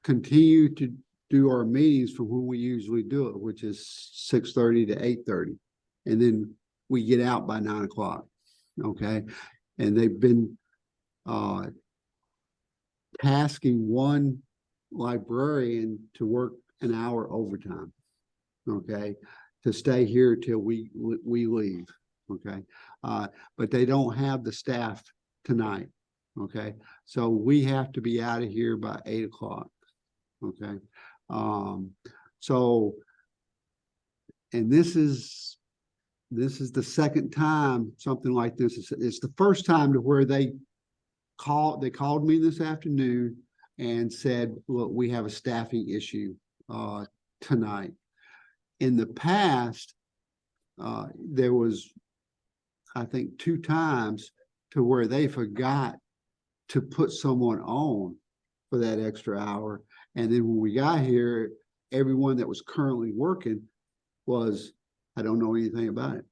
[SPEAKER 1] continue to do our meetings from when we usually do it, which is 6:30 to 8:30. And then we get out by 9 o'clock. Okay. And they've been tasking one librarian to work an hour overtime. Okay. To stay here till we leave. Okay. But they don't have the staff tonight. Okay. So we have to be out of here by 8 o'clock. Okay. So, and this is the second time something like this is. It's the first time to where they called me this afternoon and said, look, we have a staffing issue tonight. In the past, there was, I think, 2 times to where they forgot to put someone on for that extra hour. And then when we got here, everyone that was currently working was, I don't know anything about it.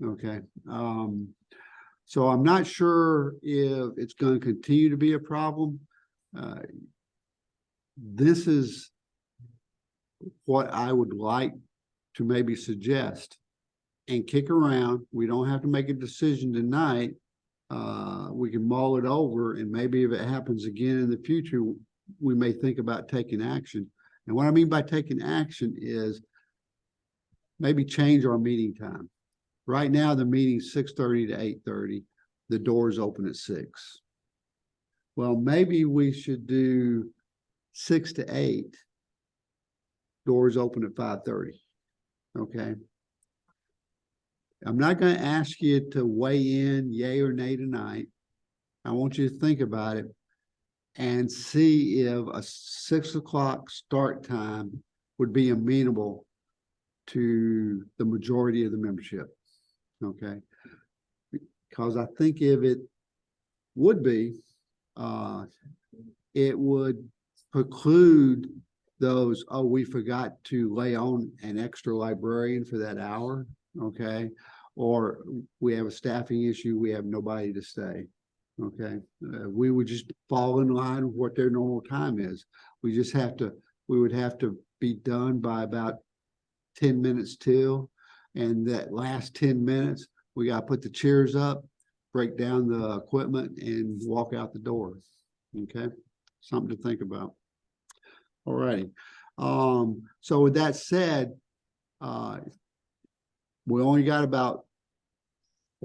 [SPEAKER 1] Okay. So I'm not sure if it's going to continue to be a problem. This is what I would like to maybe suggest and kick around. We don't have to make a decision tonight. We can mull it over, and maybe if it happens again in the future, we may think about taking action. And what I mean by taking action is maybe change our meeting time. Right now, the meeting's 6:30 to 8:30. The doors open at 6. Well, maybe we should do 6 to 8. Doors open at 5:30. Okay. I'm not going to ask you to weigh in yay or nay tonight. I want you to think about it and see if a 6 o'clock start time would be amenable to the majority of the membership. Okay. Because I think if it would be, it would preclude those, oh, we forgot to lay on an extra librarian for that hour. Okay. Or we have a staffing issue, we have nobody to stay. Okay. We would just fall in line with what their normal time is. We would have to be done by about 10 minutes till, and that last 10 minutes, we got to put the chairs up, break down the equipment, and walk out the door. Okay. Something to think about. All righty. So with that said, we only got about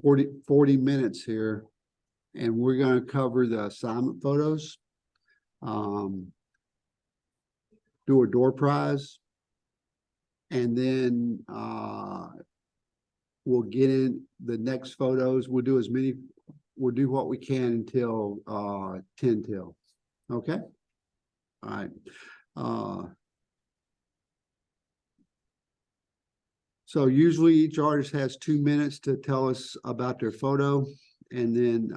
[SPEAKER 1] 40 minutes here, and we're going to cover the assignment photos, do a door prize, and then we'll get in the next photos. We'll do what we can until 10 till. Okay. All right. So usually each artist has 2 minutes to tell us about their photo, and then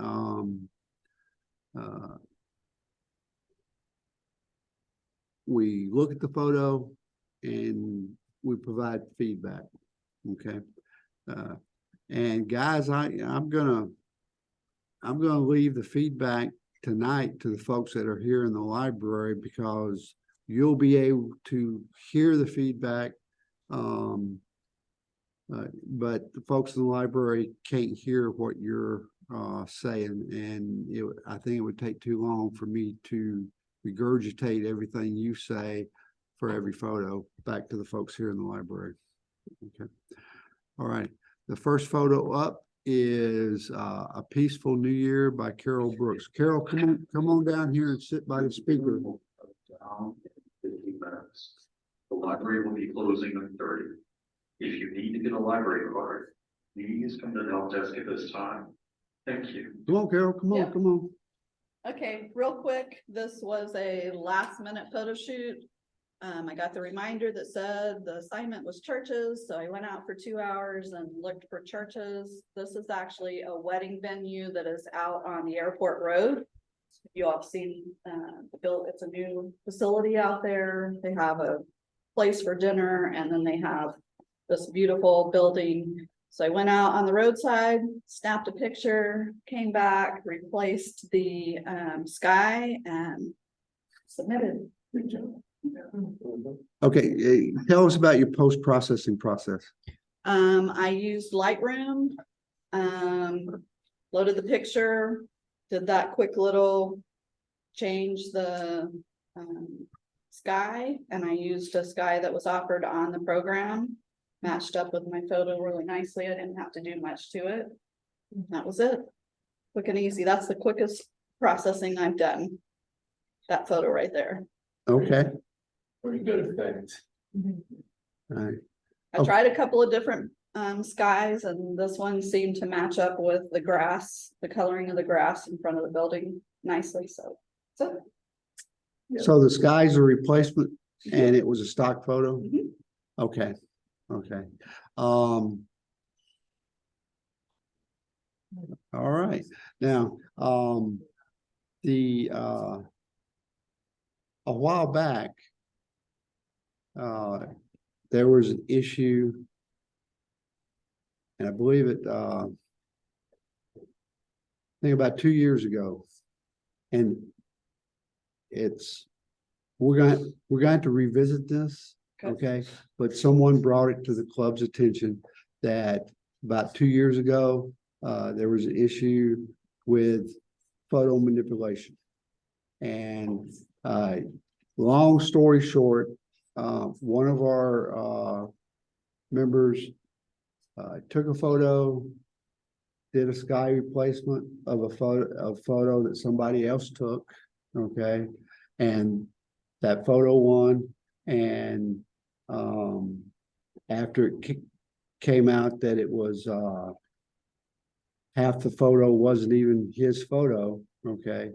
[SPEAKER 1] we look at the photo and we provide feedback. Okay. And guys, I'm gonna leave the feedback tonight to the folks that are here in the library, because you'll be able to hear the feedback. But the folks in the library can't hear what you're saying, and I think it would take too long for me to regurgitate everything you say for every photo back to the folks here in the library. Okay. All right. The first photo up is A Peaceful New Year by Carol Brooks. Carol, come on down here and sit by the speaker.
[SPEAKER 10] 15 minutes. The library will be closing at 30. If you need to get a library card, please come to the help desk at this time. Thank you.
[SPEAKER 1] Come on, Carol. Come on.
[SPEAKER 9] Yep.
[SPEAKER 1] Come on.
[SPEAKER 9] Okay, real quick, this was a last minute photo shoot. I got the reminder that said the assignment was churches, so I went out for 2 hours and looked for churches. This is actually a wedding venue that is out on the airport road. You all have seen it's a new facility out there. They have a place for dinner, and then they have this beautiful building. So I went out on the roadside, snapped a picture, came back, replaced the sky, and submitted.
[SPEAKER 1] Okay, tell us about your post-processing process.
[SPEAKER 9] I used Lightroom, loaded the picture, did that quick little change the sky, and I used a sky that was offered on the program, matched up with my photo really nicely. I didn't have to do much to it. That was it. Quick and easy. That's the quickest processing I've done. That photo right there.
[SPEAKER 1] Okay.
[SPEAKER 2] Pretty good effect.
[SPEAKER 1] All right.
[SPEAKER 9] I tried a couple of different skies, and this one seemed to match up with the grass, the coloring of the grass in front of the building nicely. So
[SPEAKER 1] So the sky's a replacement, and it was a stock photo?
[SPEAKER 9] Mhm.
[SPEAKER 1] Okay. Okay. All right. Now, a while back, there was an issue. And I believe it, I think about 2 years ago. And we're going to have to revisit this, okay? But someone brought it to the club's attention that about 2 years ago, there was an issue with photo manipulation. And long story short, one of our members took a photo, did a sky replacement of a photo that somebody else took, okay? And that photo won, and after it came out that it was half the photo wasn't even his photo, okay?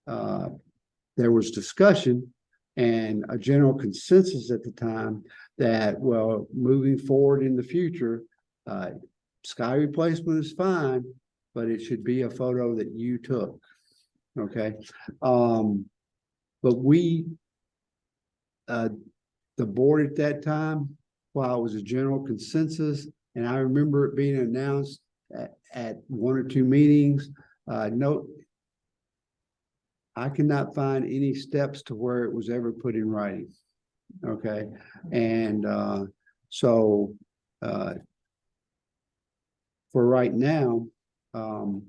[SPEAKER 1] There was discussion and a general consensus at the time that, well, moving forward in the future, sky replacement is fine, but it should be a photo that you took, okay? But the board at that time, while it was a general consensus, and I remember it being announced at 1 or 2 meetings, no, I cannot find any steps to where it was ever put in writing, okay? And so for right now, and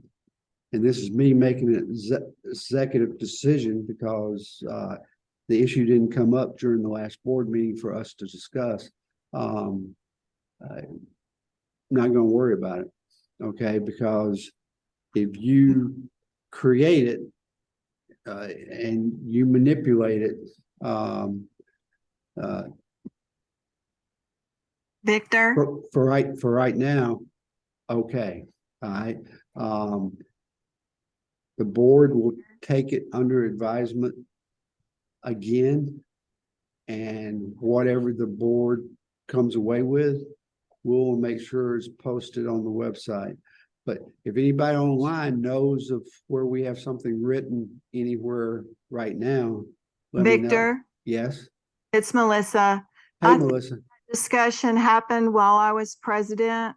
[SPEAKER 1] this is me making an executive decision because the issue didn't come up during the last board meeting for us to discuss. I'm not going to worry about it, okay? Because if you create it and you manipulate it,
[SPEAKER 11] Victor,
[SPEAKER 1] for right now, okay, all right. The board will take it under advisement again, and whatever the board comes away with, we'll make sure it's posted on the website. But if anybody online knows of where we have something written anywhere right now, let me know.
[SPEAKER 11] Victor,
[SPEAKER 1] Yes.
[SPEAKER 11] it's Melissa.
[SPEAKER 1] Hey,
[SPEAKER 11] I think
[SPEAKER 1] Melissa.
[SPEAKER 11] discussion happened while I was president.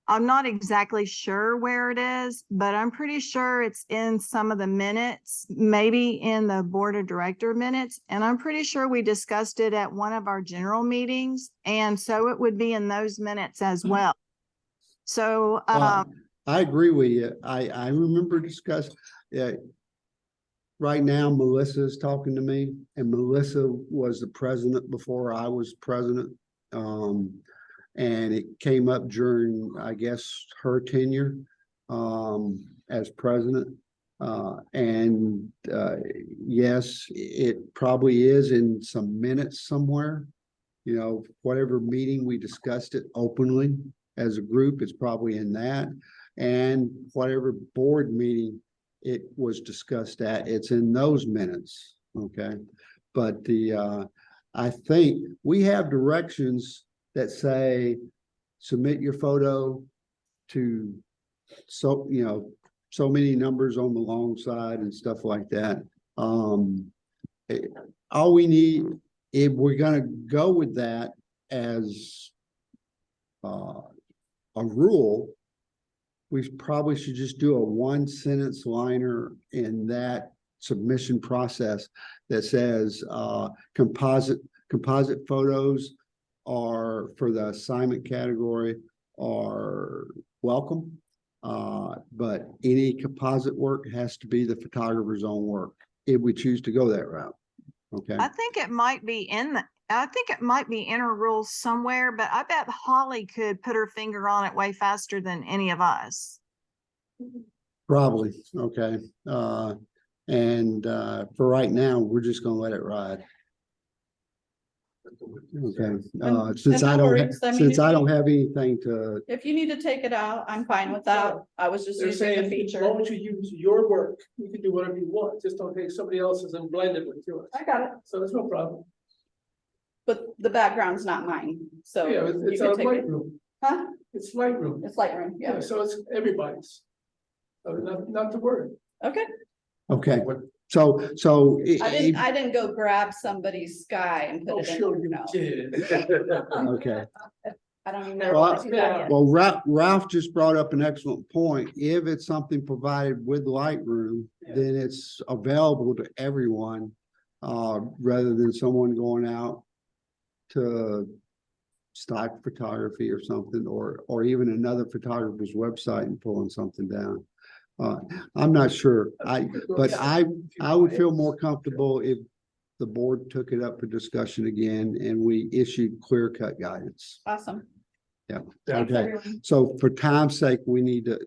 [SPEAKER 11] I'm not exactly sure where it is, but I'm pretty sure it's in some of the minutes, maybe in the board of director minutes. And I'm pretty sure we discussed it at one of our general meetings. And so it would be in those minutes as well. So,
[SPEAKER 1] I agree with you. I remember discussing, right now, Melissa is talking to me, and Melissa was the president before I was president. And it came up during, I guess, her tenure as president. Yes, it probably is in some minutes somewhere. You know, whatever meeting we discussed it openly as a group, it's probably in that. And whatever board meeting it was discussed at, it's in those minutes, okay? But I think we have directions that say, submit your photo to so many numbers on the long side and stuff like that. All we need, if we're gonna go with that as a rule, we probably should just do a 1-sentence liner in that submission process that says composite photos are for the assignment category are welcome, but any composite work has to be the photographer's own work if we choose to go that route. Okay.
[SPEAKER 11] I think it might be in our rules somewhere, but I bet Holly could put her finger on it way faster than any of us.
[SPEAKER 1] Probably. Okay. For right now, we're just gonna let it ride. Okay. Since I don't have anything to.
[SPEAKER 9] If you need to take it out, I'm fine with that. I was just
[SPEAKER 2] They're
[SPEAKER 9] using the
[SPEAKER 2] saying, as
[SPEAKER 9] feature.
[SPEAKER 2] long as you use your work, you can do whatever you want, just don't take somebody else's and blend it with yours.
[SPEAKER 9] I got it,
[SPEAKER 2] So there's no problem.
[SPEAKER 9] but the background's not mine, so.
[SPEAKER 2] Yeah,
[SPEAKER 9] you
[SPEAKER 2] it's
[SPEAKER 9] can
[SPEAKER 2] on
[SPEAKER 9] take it.
[SPEAKER 2] Lightroom.
[SPEAKER 9] Huh?
[SPEAKER 2] It's Lightroom.
[SPEAKER 9] It's Lightroom, yeah,
[SPEAKER 2] So it's everybody's. So not to worry.
[SPEAKER 9] okay.
[SPEAKER 1] Okay. So.
[SPEAKER 9] I didn't go grab somebody's sky and put
[SPEAKER 2] Oh,
[SPEAKER 9] it in.
[SPEAKER 2] sure
[SPEAKER 9] there,
[SPEAKER 2] you
[SPEAKER 9] no.
[SPEAKER 2] did.
[SPEAKER 1] Okay.
[SPEAKER 9] I don't even know.
[SPEAKER 1] Well,
[SPEAKER 9] what to do yet.
[SPEAKER 1] Well, Ralph just brought up an excellent point. If it's something provided with Lightroom, then it's available to everyone, rather than someone going out to stock photography or something, or even another photographer's website and pulling something down. I'm not sure. But I would feel more comfortable if the board took it up for discussion again and we issued clear-cut guidance.
[SPEAKER 9] Awesome.
[SPEAKER 1] Yeah,
[SPEAKER 9] Thanks,
[SPEAKER 1] okay.
[SPEAKER 9] everyone.
[SPEAKER 1] So for time's sake, we need to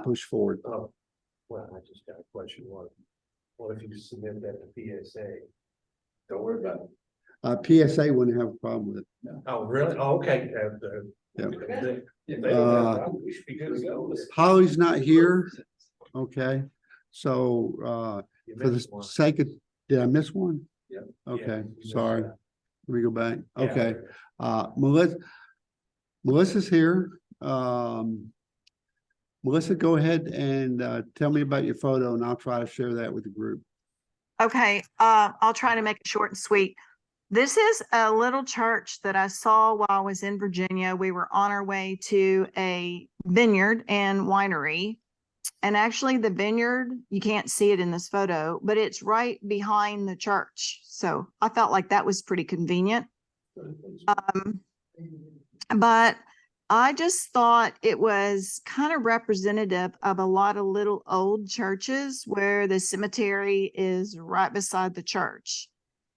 [SPEAKER 1] push forward.
[SPEAKER 2] Oh, well, I just got a question. What if you submit that to PSA? Don't worry about it.
[SPEAKER 1] PSA wouldn't have a problem with it.
[SPEAKER 2] Oh, really? Oh, okay.
[SPEAKER 1] Yeah.
[SPEAKER 2] If they don't have a problem, we should be good to go.
[SPEAKER 1] Holly's not here. Okay, so
[SPEAKER 2] You
[SPEAKER 1] for the
[SPEAKER 2] missed one.
[SPEAKER 1] sake of, did I miss one?
[SPEAKER 2] Yeah.
[SPEAKER 1] Okay,
[SPEAKER 2] Yeah, you missed
[SPEAKER 1] sorry.
[SPEAKER 2] that.
[SPEAKER 1] Let me go back.
[SPEAKER 2] Yeah.
[SPEAKER 1] Okay, Melissa's here. Melissa, go ahead and tell me about your photo and I'll try to share that with the group.
[SPEAKER 11] Okay, I'll try to make it short and sweet. This is a little church that I saw while I was in Virginia. We were on our way to a vineyard and winery. And actually the vineyard, you can't see it in this photo, but it's right behind the church. So I felt like that was pretty convenient. But I just thought it was kind of representative of a lot of little old churches where the cemetery is right beside the church.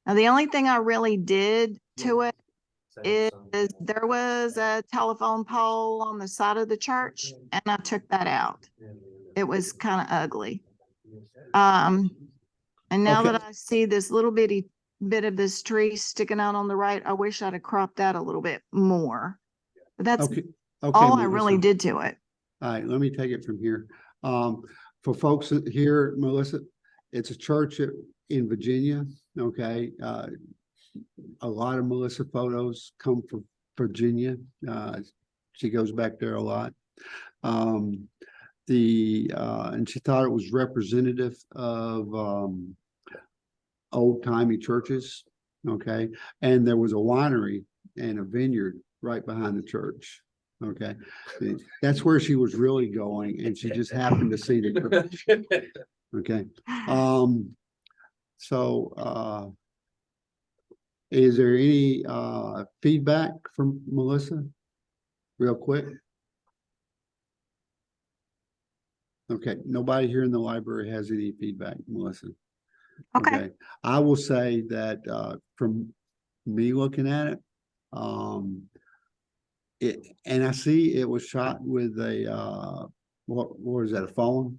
[SPEAKER 11] Now, the only thing I really did to it is there was a telephone pole on the side of the church and I took that out. It was kind of ugly. And now
[SPEAKER 1] Okay.
[SPEAKER 11] that I see this little bitty bit of this tree sticking out on the right, I wish I'd have cropped that a little bit more. But that's
[SPEAKER 1] Okay,
[SPEAKER 11] all I
[SPEAKER 1] Melissa.
[SPEAKER 11] really did to it.
[SPEAKER 1] All right, let me take it from here. For folks here, Melissa, it's a church in Virginia, okay? A lot of Melissa photos come from Virginia. She goes back there a lot. And she thought it was representative of old-timey churches, okay? And there was a winery and a vineyard right behind the church. Okay, that's where she was really going, and she just happened to see the church. Okay, so is there any feedback from Melissa? Real quick. Okay, nobody here in the library has any feedback, Melissa.
[SPEAKER 11] Okay.
[SPEAKER 1] I will say that from me looking at it, and I see it was shot with a what was that, a phone?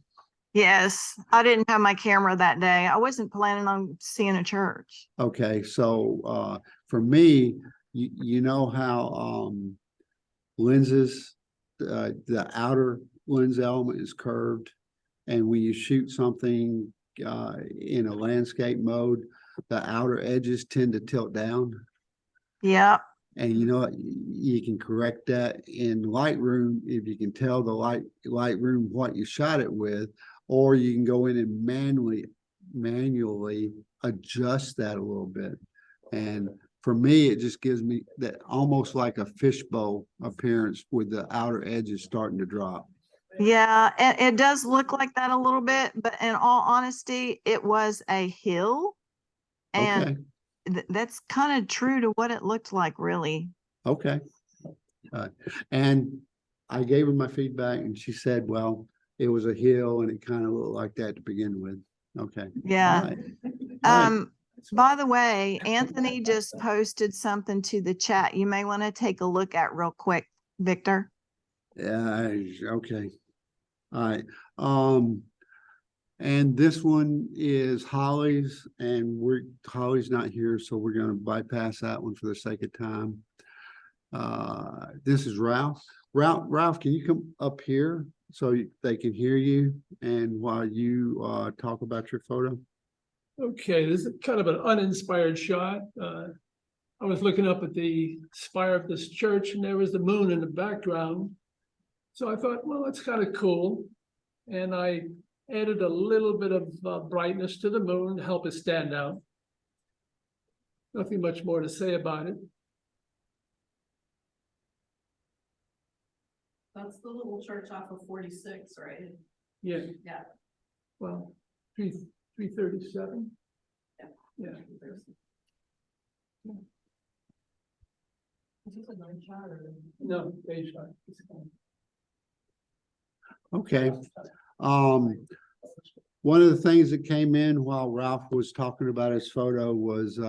[SPEAKER 11] Yes, I didn't have my camera that day. I wasn't planning on seeing a church.
[SPEAKER 1] Okay, so for me, you know how lenses, the outer lens element is curved, and when you shoot something in a landscape mode, the outer edges tend to tilt down.
[SPEAKER 11] Yeah.
[SPEAKER 1] And you know what, you can correct that in Lightroom if you can tell the Lightroom what you shot it with, or you can go in and manually adjust that a little bit. And for me, it just gives me that almost like a fishbowl appearance with the outer edges starting to drop.
[SPEAKER 11] Yeah, it does look like that a little bit, but in all honesty, it was a hill. And
[SPEAKER 1] Okay,
[SPEAKER 11] that's kind of true to what it looked like, really.
[SPEAKER 1] okay. And I gave her my feedback and she said, well, it was a hill and it kind of looked like that to begin with. Okay.
[SPEAKER 11] Yeah.
[SPEAKER 1] All right. All right.
[SPEAKER 11] By the way, Anthony just posted something to the chat. You may want to take a look at real quick, Victor.
[SPEAKER 1] Yeah, okay. All right. And this one is Holly's, and Holly's not here, so we're gonna bypass that one for the sake of time. This is Ralph. Ralph, can you come up here so they can hear you and while you talk about your photo?
[SPEAKER 2] Okay, this is kind of an uninspired shot. I was looking up at the spire of this church and there was the moon in the background. So I thought, well, that's kind of cool. And I added a little bit of brightness to the moon to help it stand out. Nothing much more to say about it.
[SPEAKER 9] That's the little church off of 46, right?
[SPEAKER 2] Yeah.
[SPEAKER 9] Yeah.
[SPEAKER 2] Well, 337.
[SPEAKER 9] Yeah.
[SPEAKER 2] Yeah.
[SPEAKER 9] Is this a night shot or?
[SPEAKER 2] No, day shot.
[SPEAKER 1] Okay. One of the things that came in while Ralph was talking about his photo was,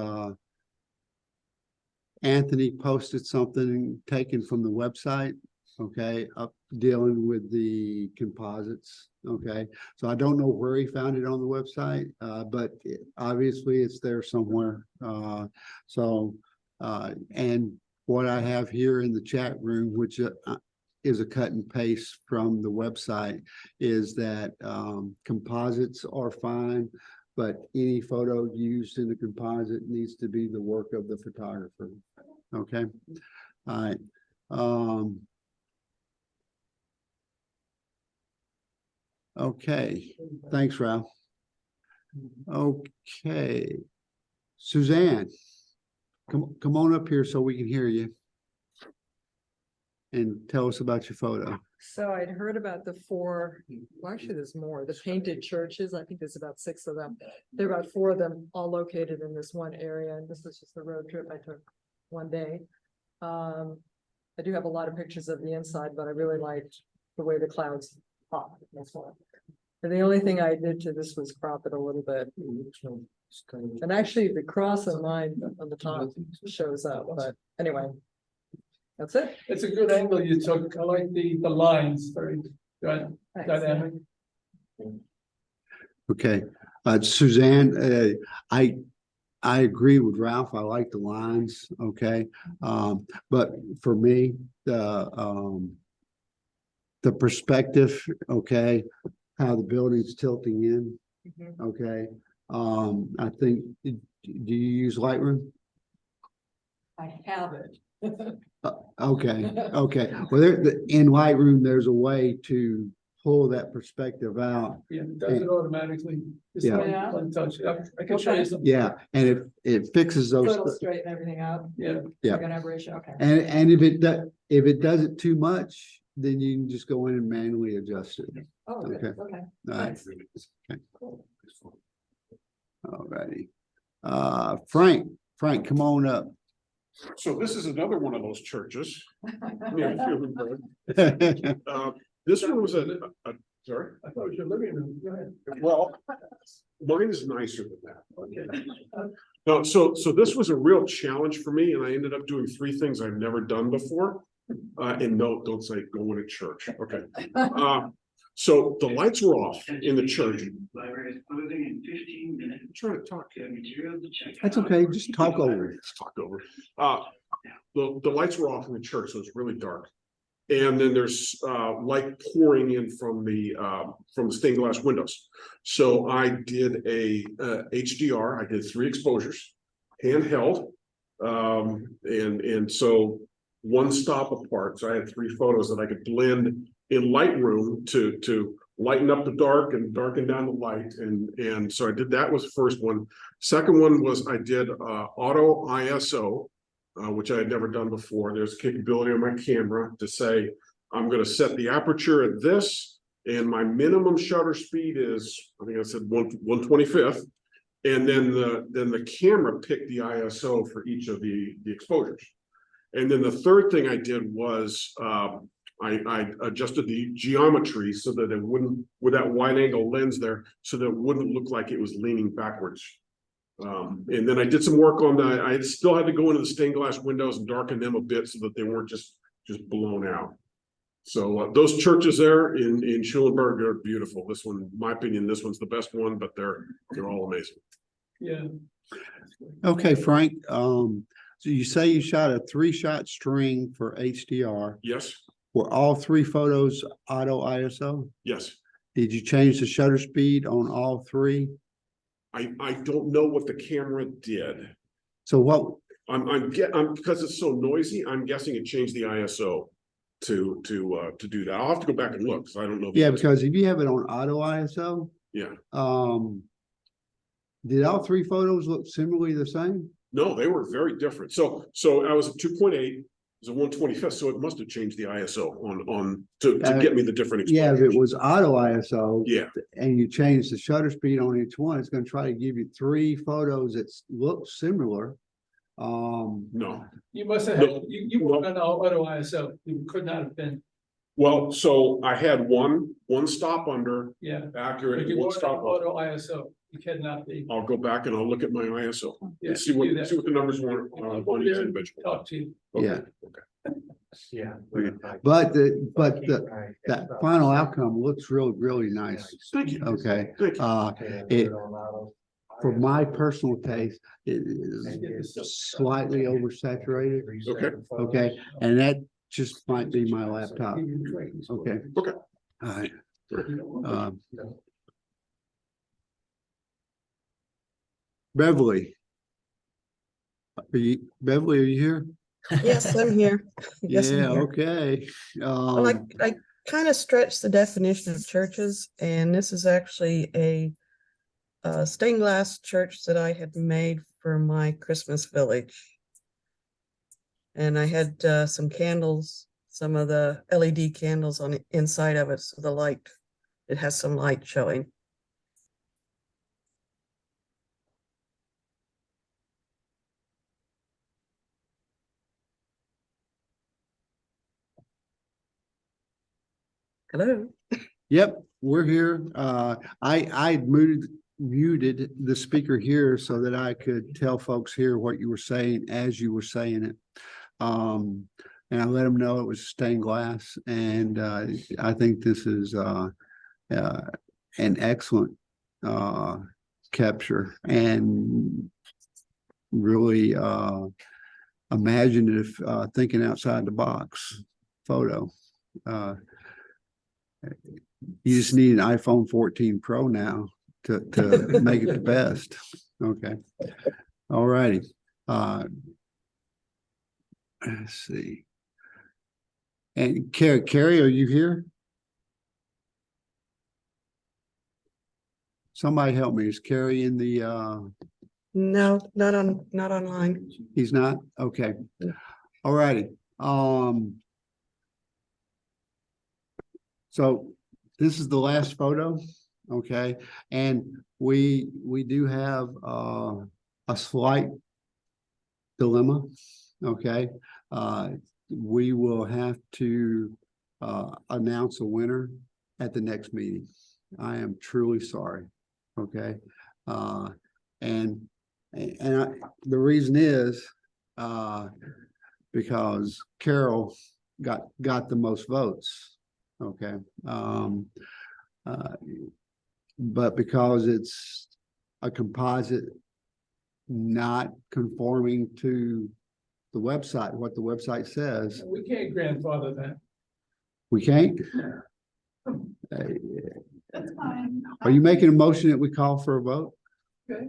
[SPEAKER 1] Anthony posted something taken from the website, okay, up dealing with the composites, okay? So I don't know where he found it on the website, but obviously it's there somewhere. And what I have here in the chat room, which is a cut and paste from the website, is that composites are fine, but any photo used in the composite needs to be the work of the photographer. Okay. All right. Okay. Thanks, Ralph. Okay. Suzanne, come on up here so we can hear you. And tell us about your photo.
[SPEAKER 12] So I'd heard about the four, well, actually there's more, the painted churches. I think there's about 6 of them. There are about 4 of them all located in this one area. And this was just the road trip I took one day. I do have a lot of pictures of the inside, but I really liked the way the clouds pop. That's why. And the only thing I did to this was crop it a little bit. And actually the cross on mine on the top shows up, but anyway. That's it.
[SPEAKER 2] It's a good angle you took. I like the lines, very good, dynamic.
[SPEAKER 1] Okay, Suzanne, I agree with Ralph. I like the lines. Okay, but for me, the perspective, okay, how the building's tilting in. Okay, I think. Do you use Lightroom?
[SPEAKER 12] I have it.
[SPEAKER 1] Okay, okay. Well, in Lightroom, there's a way to pull that perspective out.
[SPEAKER 2] Yeah, it does it automatically. Just
[SPEAKER 1] Yeah.
[SPEAKER 2] one touch. I can show you something.
[SPEAKER 1] Yeah, and it fixes
[SPEAKER 12] So
[SPEAKER 1] those.
[SPEAKER 12] it'll straighten everything out.
[SPEAKER 2] Yeah.
[SPEAKER 1] Yeah.
[SPEAKER 12] Like an aberration, okay.
[SPEAKER 1] And if it does it too much, then you can just go in and manually adjust it.
[SPEAKER 12] Oh, good,
[SPEAKER 1] Okay.
[SPEAKER 12] okay.
[SPEAKER 1] All right.
[SPEAKER 12] Nice.
[SPEAKER 1] Okay.
[SPEAKER 12] Cool.
[SPEAKER 1] All righty. Frank, come on up.
[SPEAKER 13] So this is another one of those churches. near Schulenburg. This one was a, sorry?
[SPEAKER 2] I thought it was your living room. Go ahead.
[SPEAKER 13] Well, mine is nicer than that.
[SPEAKER 2] Okay.
[SPEAKER 13] No, so this was a real challenge for me, and I ended up doing 3 things I've never done before. And no, don't say going to church. Okay. So the lights were off in the church.
[SPEAKER 10] Library is closing in 15 minutes.
[SPEAKER 13] I'm trying to talk.
[SPEAKER 10] Materials to check
[SPEAKER 1] That's
[SPEAKER 10] out.
[SPEAKER 1] okay. Just talk over it.
[SPEAKER 13] Let's talk over. The lights were off in the church, so it's really dark. And then there's light pouring in from the stained glass windows. So I did a HDR. I did 3 exposures, handheld, and so one stop apart. So I had 3 photos that I could blend in Lightroom to lighten up the dark and darken down the light. And so I did that was the first one. Second one was I did auto ISO. Which I had never done before. There's a capability on my camera to say, I'm going to set the aperture at this, and my minimum shutter speed is, I think I said 1/25th. And then the camera picked the ISO for each of the exposures. And then the third thing I did was I adjusted the geometry so that it wouldn't, with that wide angle lens there, so that it wouldn't look like it was leaning backwards. And then I did some work on I still had to go into the stained glass windows and darken them a bit so that they weren't just blown out. So those churches there in Schulenburg are beautiful. This one, in my opinion, this one's the best one, but they're all amazing.
[SPEAKER 2] Yeah.
[SPEAKER 1] Okay, Frank. So you say you shot a 3-shot string for HDR.
[SPEAKER 13] Yes.
[SPEAKER 1] Were all 3 photos auto ISO?
[SPEAKER 13] Yes.
[SPEAKER 1] Did you change the shutter speed on all 3?
[SPEAKER 13] I don't know what the camera did.
[SPEAKER 1] So what?
[SPEAKER 13] I'm because it's so noisy, I'm guessing it changed the ISO to do that. I'll have to go back and look, because I don't know.
[SPEAKER 1] Yeah, because if you have it on auto ISO,
[SPEAKER 13] Yeah,
[SPEAKER 1] did all three photos look similarly the same?
[SPEAKER 13] no, they were very different. So I was at 2.8, it was a 125th, so it must have changed the ISO to get me the different
[SPEAKER 1] Yeah, if it
[SPEAKER 13] exposures.
[SPEAKER 1] was auto ISO.
[SPEAKER 13] Yeah,
[SPEAKER 1] And you change the shutter speed on each one, it's gonna try to give you three photos that look similar.
[SPEAKER 13] no.
[SPEAKER 2] You must have,
[SPEAKER 13] No,
[SPEAKER 2] you were on auto ISO, you could not have been,
[SPEAKER 13] Well, so I had one stop under
[SPEAKER 2] yeah.
[SPEAKER 13] accurate,
[SPEAKER 2] If you
[SPEAKER 13] one
[SPEAKER 2] were on
[SPEAKER 13] stop over.
[SPEAKER 2] auto ISO, you cannot be.
[SPEAKER 13] I'll go back and I'll look at my ISO
[SPEAKER 2] Yeah,
[SPEAKER 13] and see what
[SPEAKER 2] do that.
[SPEAKER 13] the numbers were
[SPEAKER 2] I'll
[SPEAKER 13] on
[SPEAKER 2] go
[SPEAKER 13] each
[SPEAKER 2] there and
[SPEAKER 13] individual.
[SPEAKER 2] talk to you.
[SPEAKER 1] Yeah.
[SPEAKER 13] Okay.
[SPEAKER 6] Yeah.
[SPEAKER 1] But that final outcome looks really nice.
[SPEAKER 13] Thank you.
[SPEAKER 1] Okay,
[SPEAKER 13] Thank you.
[SPEAKER 1] for my personal taste, it is slightly oversaturated.
[SPEAKER 13] Okay.
[SPEAKER 1] Okay, and that just might be my laptop. Okay.
[SPEAKER 13] Okay.
[SPEAKER 1] All right. Beverly. Beverly, are you here?
[SPEAKER 14] Yes, I'm here. Yes, I'm
[SPEAKER 1] Yeah,
[SPEAKER 14] here.
[SPEAKER 1] okay.
[SPEAKER 14] Well, I kind of stretched the definition of churches, and this is actually a stained glass church that I had made for my Christmas village. And I had some candles, some of the LED candles on the inside of it, so the light, it has some light showing. Hello.
[SPEAKER 1] Yep, we're here. I muted the speaker here so that I could tell folks here what you were saying as you were saying it. And I let them know it was stained glass, and I think this is an excellent capture and really imaginative, thinking outside the box photo. You just need an iPhone 14 Pro now to make it the best. Okay. All righty. Let's see. And Carrie, are you here? Somebody help me. Is Carrie in the
[SPEAKER 14] No, not online.
[SPEAKER 1] He's not? Okay. All righty. So this is the last photo, okay? And we do have a slight dilemma, okay? We will have to announce a winner at the next meeting. I am truly sorry, okay? And the reason is because Carol got the most votes. Okay. But because it's a composite not conforming to the website, what the website says,
[SPEAKER 2] We can't grandfather that.
[SPEAKER 1] we can't.
[SPEAKER 9] That's fine.
[SPEAKER 1] Are you making a motion that we call for a vote?
[SPEAKER 2] Okay.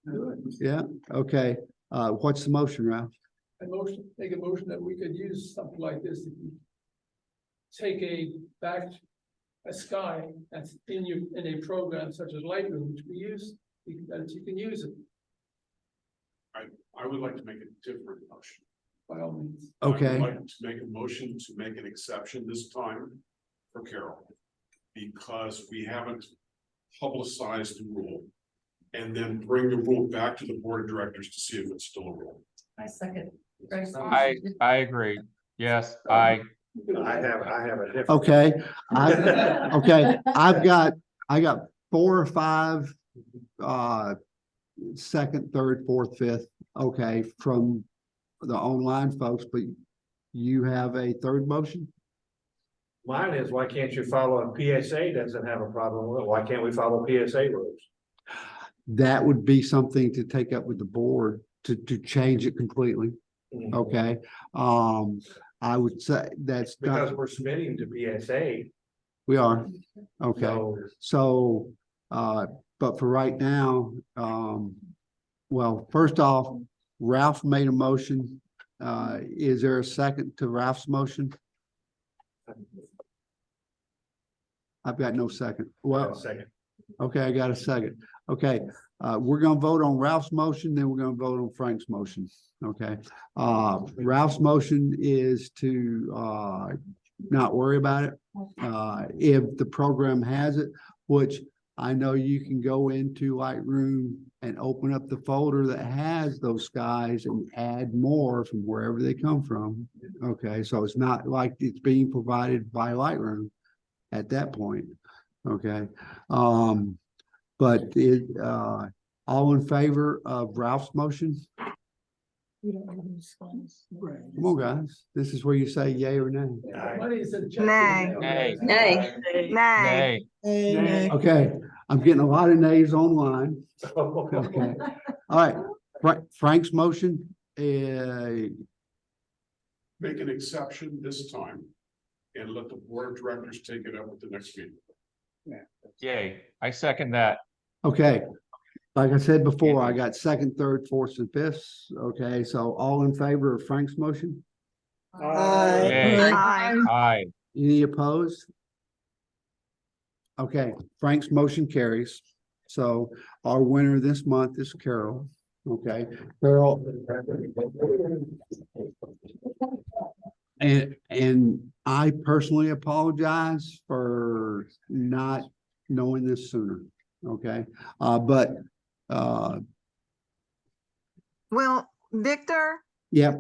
[SPEAKER 2] Do it.
[SPEAKER 1] Yeah, okay. What's the motion, Ralph?
[SPEAKER 2] Make a motion that we could use something like this. If you take a sky that's in a program such as Lightroom, which we use, you can use it
[SPEAKER 13] I would like to make a different motion.
[SPEAKER 2] by all means.
[SPEAKER 13] I would
[SPEAKER 1] Okay,
[SPEAKER 13] like to make a motion to make an exception this time for Carol, because we haven't publicized the rule, and then bring the rule back to the board of directors to see if it's still a rule.
[SPEAKER 5] I second.
[SPEAKER 7] I agree. Yes, I
[SPEAKER 6] have a different.
[SPEAKER 1] okay. I got 4 or 5 second, third, fourth, fifth, okay, from the online folks, but you have a third motion?
[SPEAKER 6] Mine is, why can't you follow, PSA doesn't have a problem with it, why can't we follow PSA rules?
[SPEAKER 1] That would be something to take up with the board to change it completely, okay? I would say that's
[SPEAKER 6] Because
[SPEAKER 1] not,
[SPEAKER 6] we're submitting to PSA.
[SPEAKER 1] we are, okay.
[SPEAKER 6] So
[SPEAKER 1] So, but for right now, well, first off, Ralph made a motion. Is there a second to Ralph's motion? I've got no second.
[SPEAKER 6] Well,
[SPEAKER 1] Well,
[SPEAKER 6] second.
[SPEAKER 1] okay, I got a second. Okay, we're gonna vote on Ralph's motion, then we're gonna vote on Frank's motion. Okay, Ralph's motion is to not worry about it. If the program has it, which I know you can go into Lightroom and open up the folder that has those skies and add more from wherever they come from. Okay, so it's not like it's being provided by Lightroom at that point. Okay, but all in favor of Ralph's motion? Come on, guys. This is where you say yay or nay.
[SPEAKER 2] Money is a check.
[SPEAKER 11] Nay.
[SPEAKER 7] Nay.
[SPEAKER 3] Nay.
[SPEAKER 11] Nay.
[SPEAKER 7] Nay.
[SPEAKER 1] Okay, I'm getting a lot of nays online. Okay, all right. Frank's motion,
[SPEAKER 13] Make an exception this time and let the board of directors take it up at the next meeting.
[SPEAKER 7] Yay, I second that.
[SPEAKER 1] okay. Like I said before, I got second, third, fourth, and fifth. Okay, so all in favor of Frank's motion?
[SPEAKER 7] Yay.
[SPEAKER 11] Aye.
[SPEAKER 7] Aye.
[SPEAKER 1] Any opposed? Okay, Frank's motion carries. So our winner this month is Carol. Okay, Carol. And I personally apologize for not knowing this sooner. Okay, but
[SPEAKER 11] Well, Victor,
[SPEAKER 1] yeah,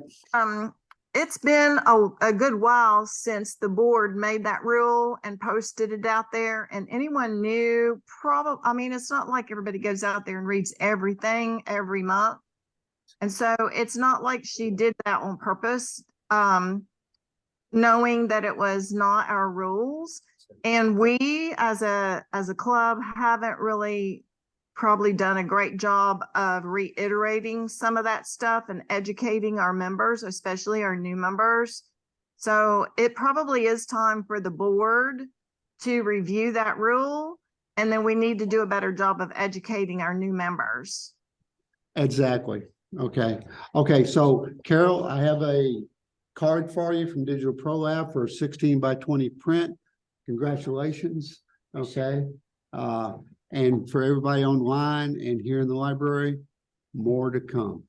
[SPEAKER 11] it's been a good while since the board made that rule and posted it out there, and anyone new, I mean, it's not like everybody goes out there and reads everything every month. And so it's not like she did that on purpose, knowing that it was not our rules. And we as a club haven't really probably done a great job of reiterating some of that stuff and educating our members, especially our new members. So it probably is time for the board to review that rule. And then we need to do a better job of educating our new members.
[SPEAKER 1] exactly. Okay. Okay. So Carol, I have a card for you from Digital Pro Lab for a 16 by 20 print. Congratulations. Okay. And for everybody online and here in the library, more to come.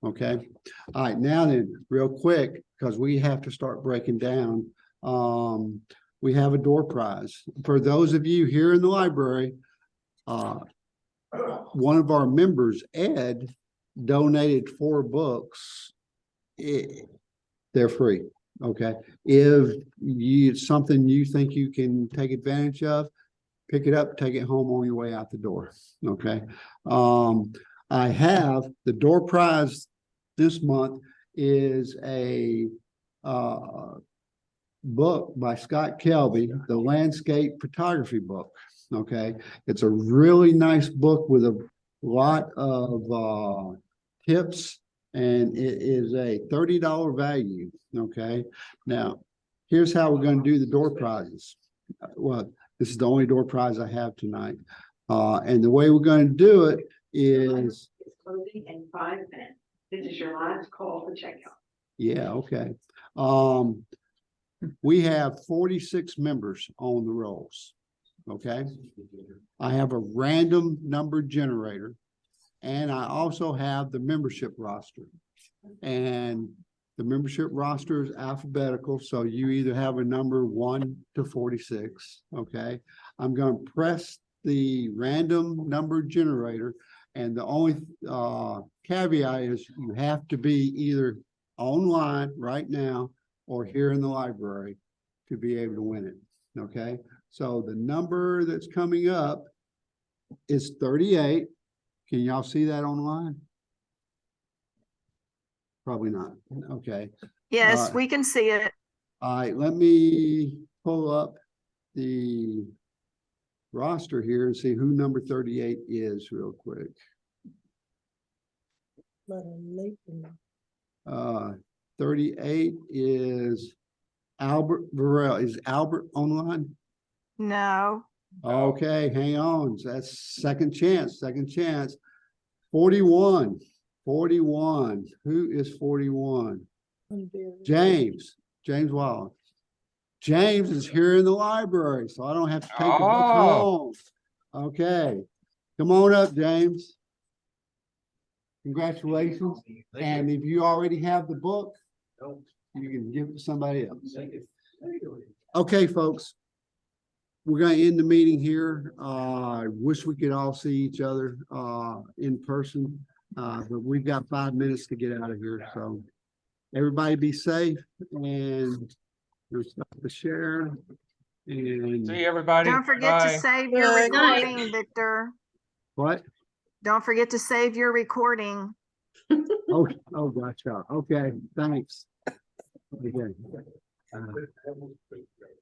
[SPEAKER 1] Okay. All right. Now then, real quick, because we have to start breaking down. We have a door prize. For those of you here in the library, one of our members, Ed, donated 4 books. They're free. Okay. If it's something you think you can take advantage of, pick it up, take it home on your way out the door. Okay. I have the door prize this month is a book by Scott Kelby, the landscape photography book. Okay. It's a really nice book with a lot of tips, and it is a $30 value. Okay. Now, here's how we're going to do the door prizes. Well, this is the only door prize I have tonight. And the way we're going to do it is
[SPEAKER 3] Closing in 5 minutes. This is your last call for checkout.
[SPEAKER 1] yeah, okay. We have 46 members on the rolls. Okay. I have a random number generator, and I also have the membership roster. And the membership roster is alphabetical, so you either have a number 1 to 46. Okay. I'm going to press the random number generator, and the only caveat is you have to be either online right now or here in the library to be able to win it. Okay. So the number that's coming up is 38. Can y'all see that online? Probably not. Okay.
[SPEAKER 11] Yes, we can see it.
[SPEAKER 1] All right, let me pull up the roster here and see who number 38 is real quick. 38 is Albert Burrell. Is Albert online?
[SPEAKER 11] No.
[SPEAKER 1] Okay, hang on. That's second chance, 41. 41. Who is 41? James Wallace. James is here in the library, so I don't have to take the book
[SPEAKER 7] Oh.
[SPEAKER 1] home. Okay, come on up, James. Congratulations. And if you already have the book, you can give it to somebody else. Okay, folks. We're gonna end the meeting here. I wish we could all see each other in person. But we've got 5 minutes to get out of here, so everybody be safe and there's stuff to share. And
[SPEAKER 7] See everybody.
[SPEAKER 11] Don't forget to
[SPEAKER 7] Bye.
[SPEAKER 11] save your
[SPEAKER 14] Bye.
[SPEAKER 11] recording, Victor.
[SPEAKER 1] what?
[SPEAKER 11] Don't forget to save your recording.
[SPEAKER 1] Oh, gotcha. Okay, thanks. Okay.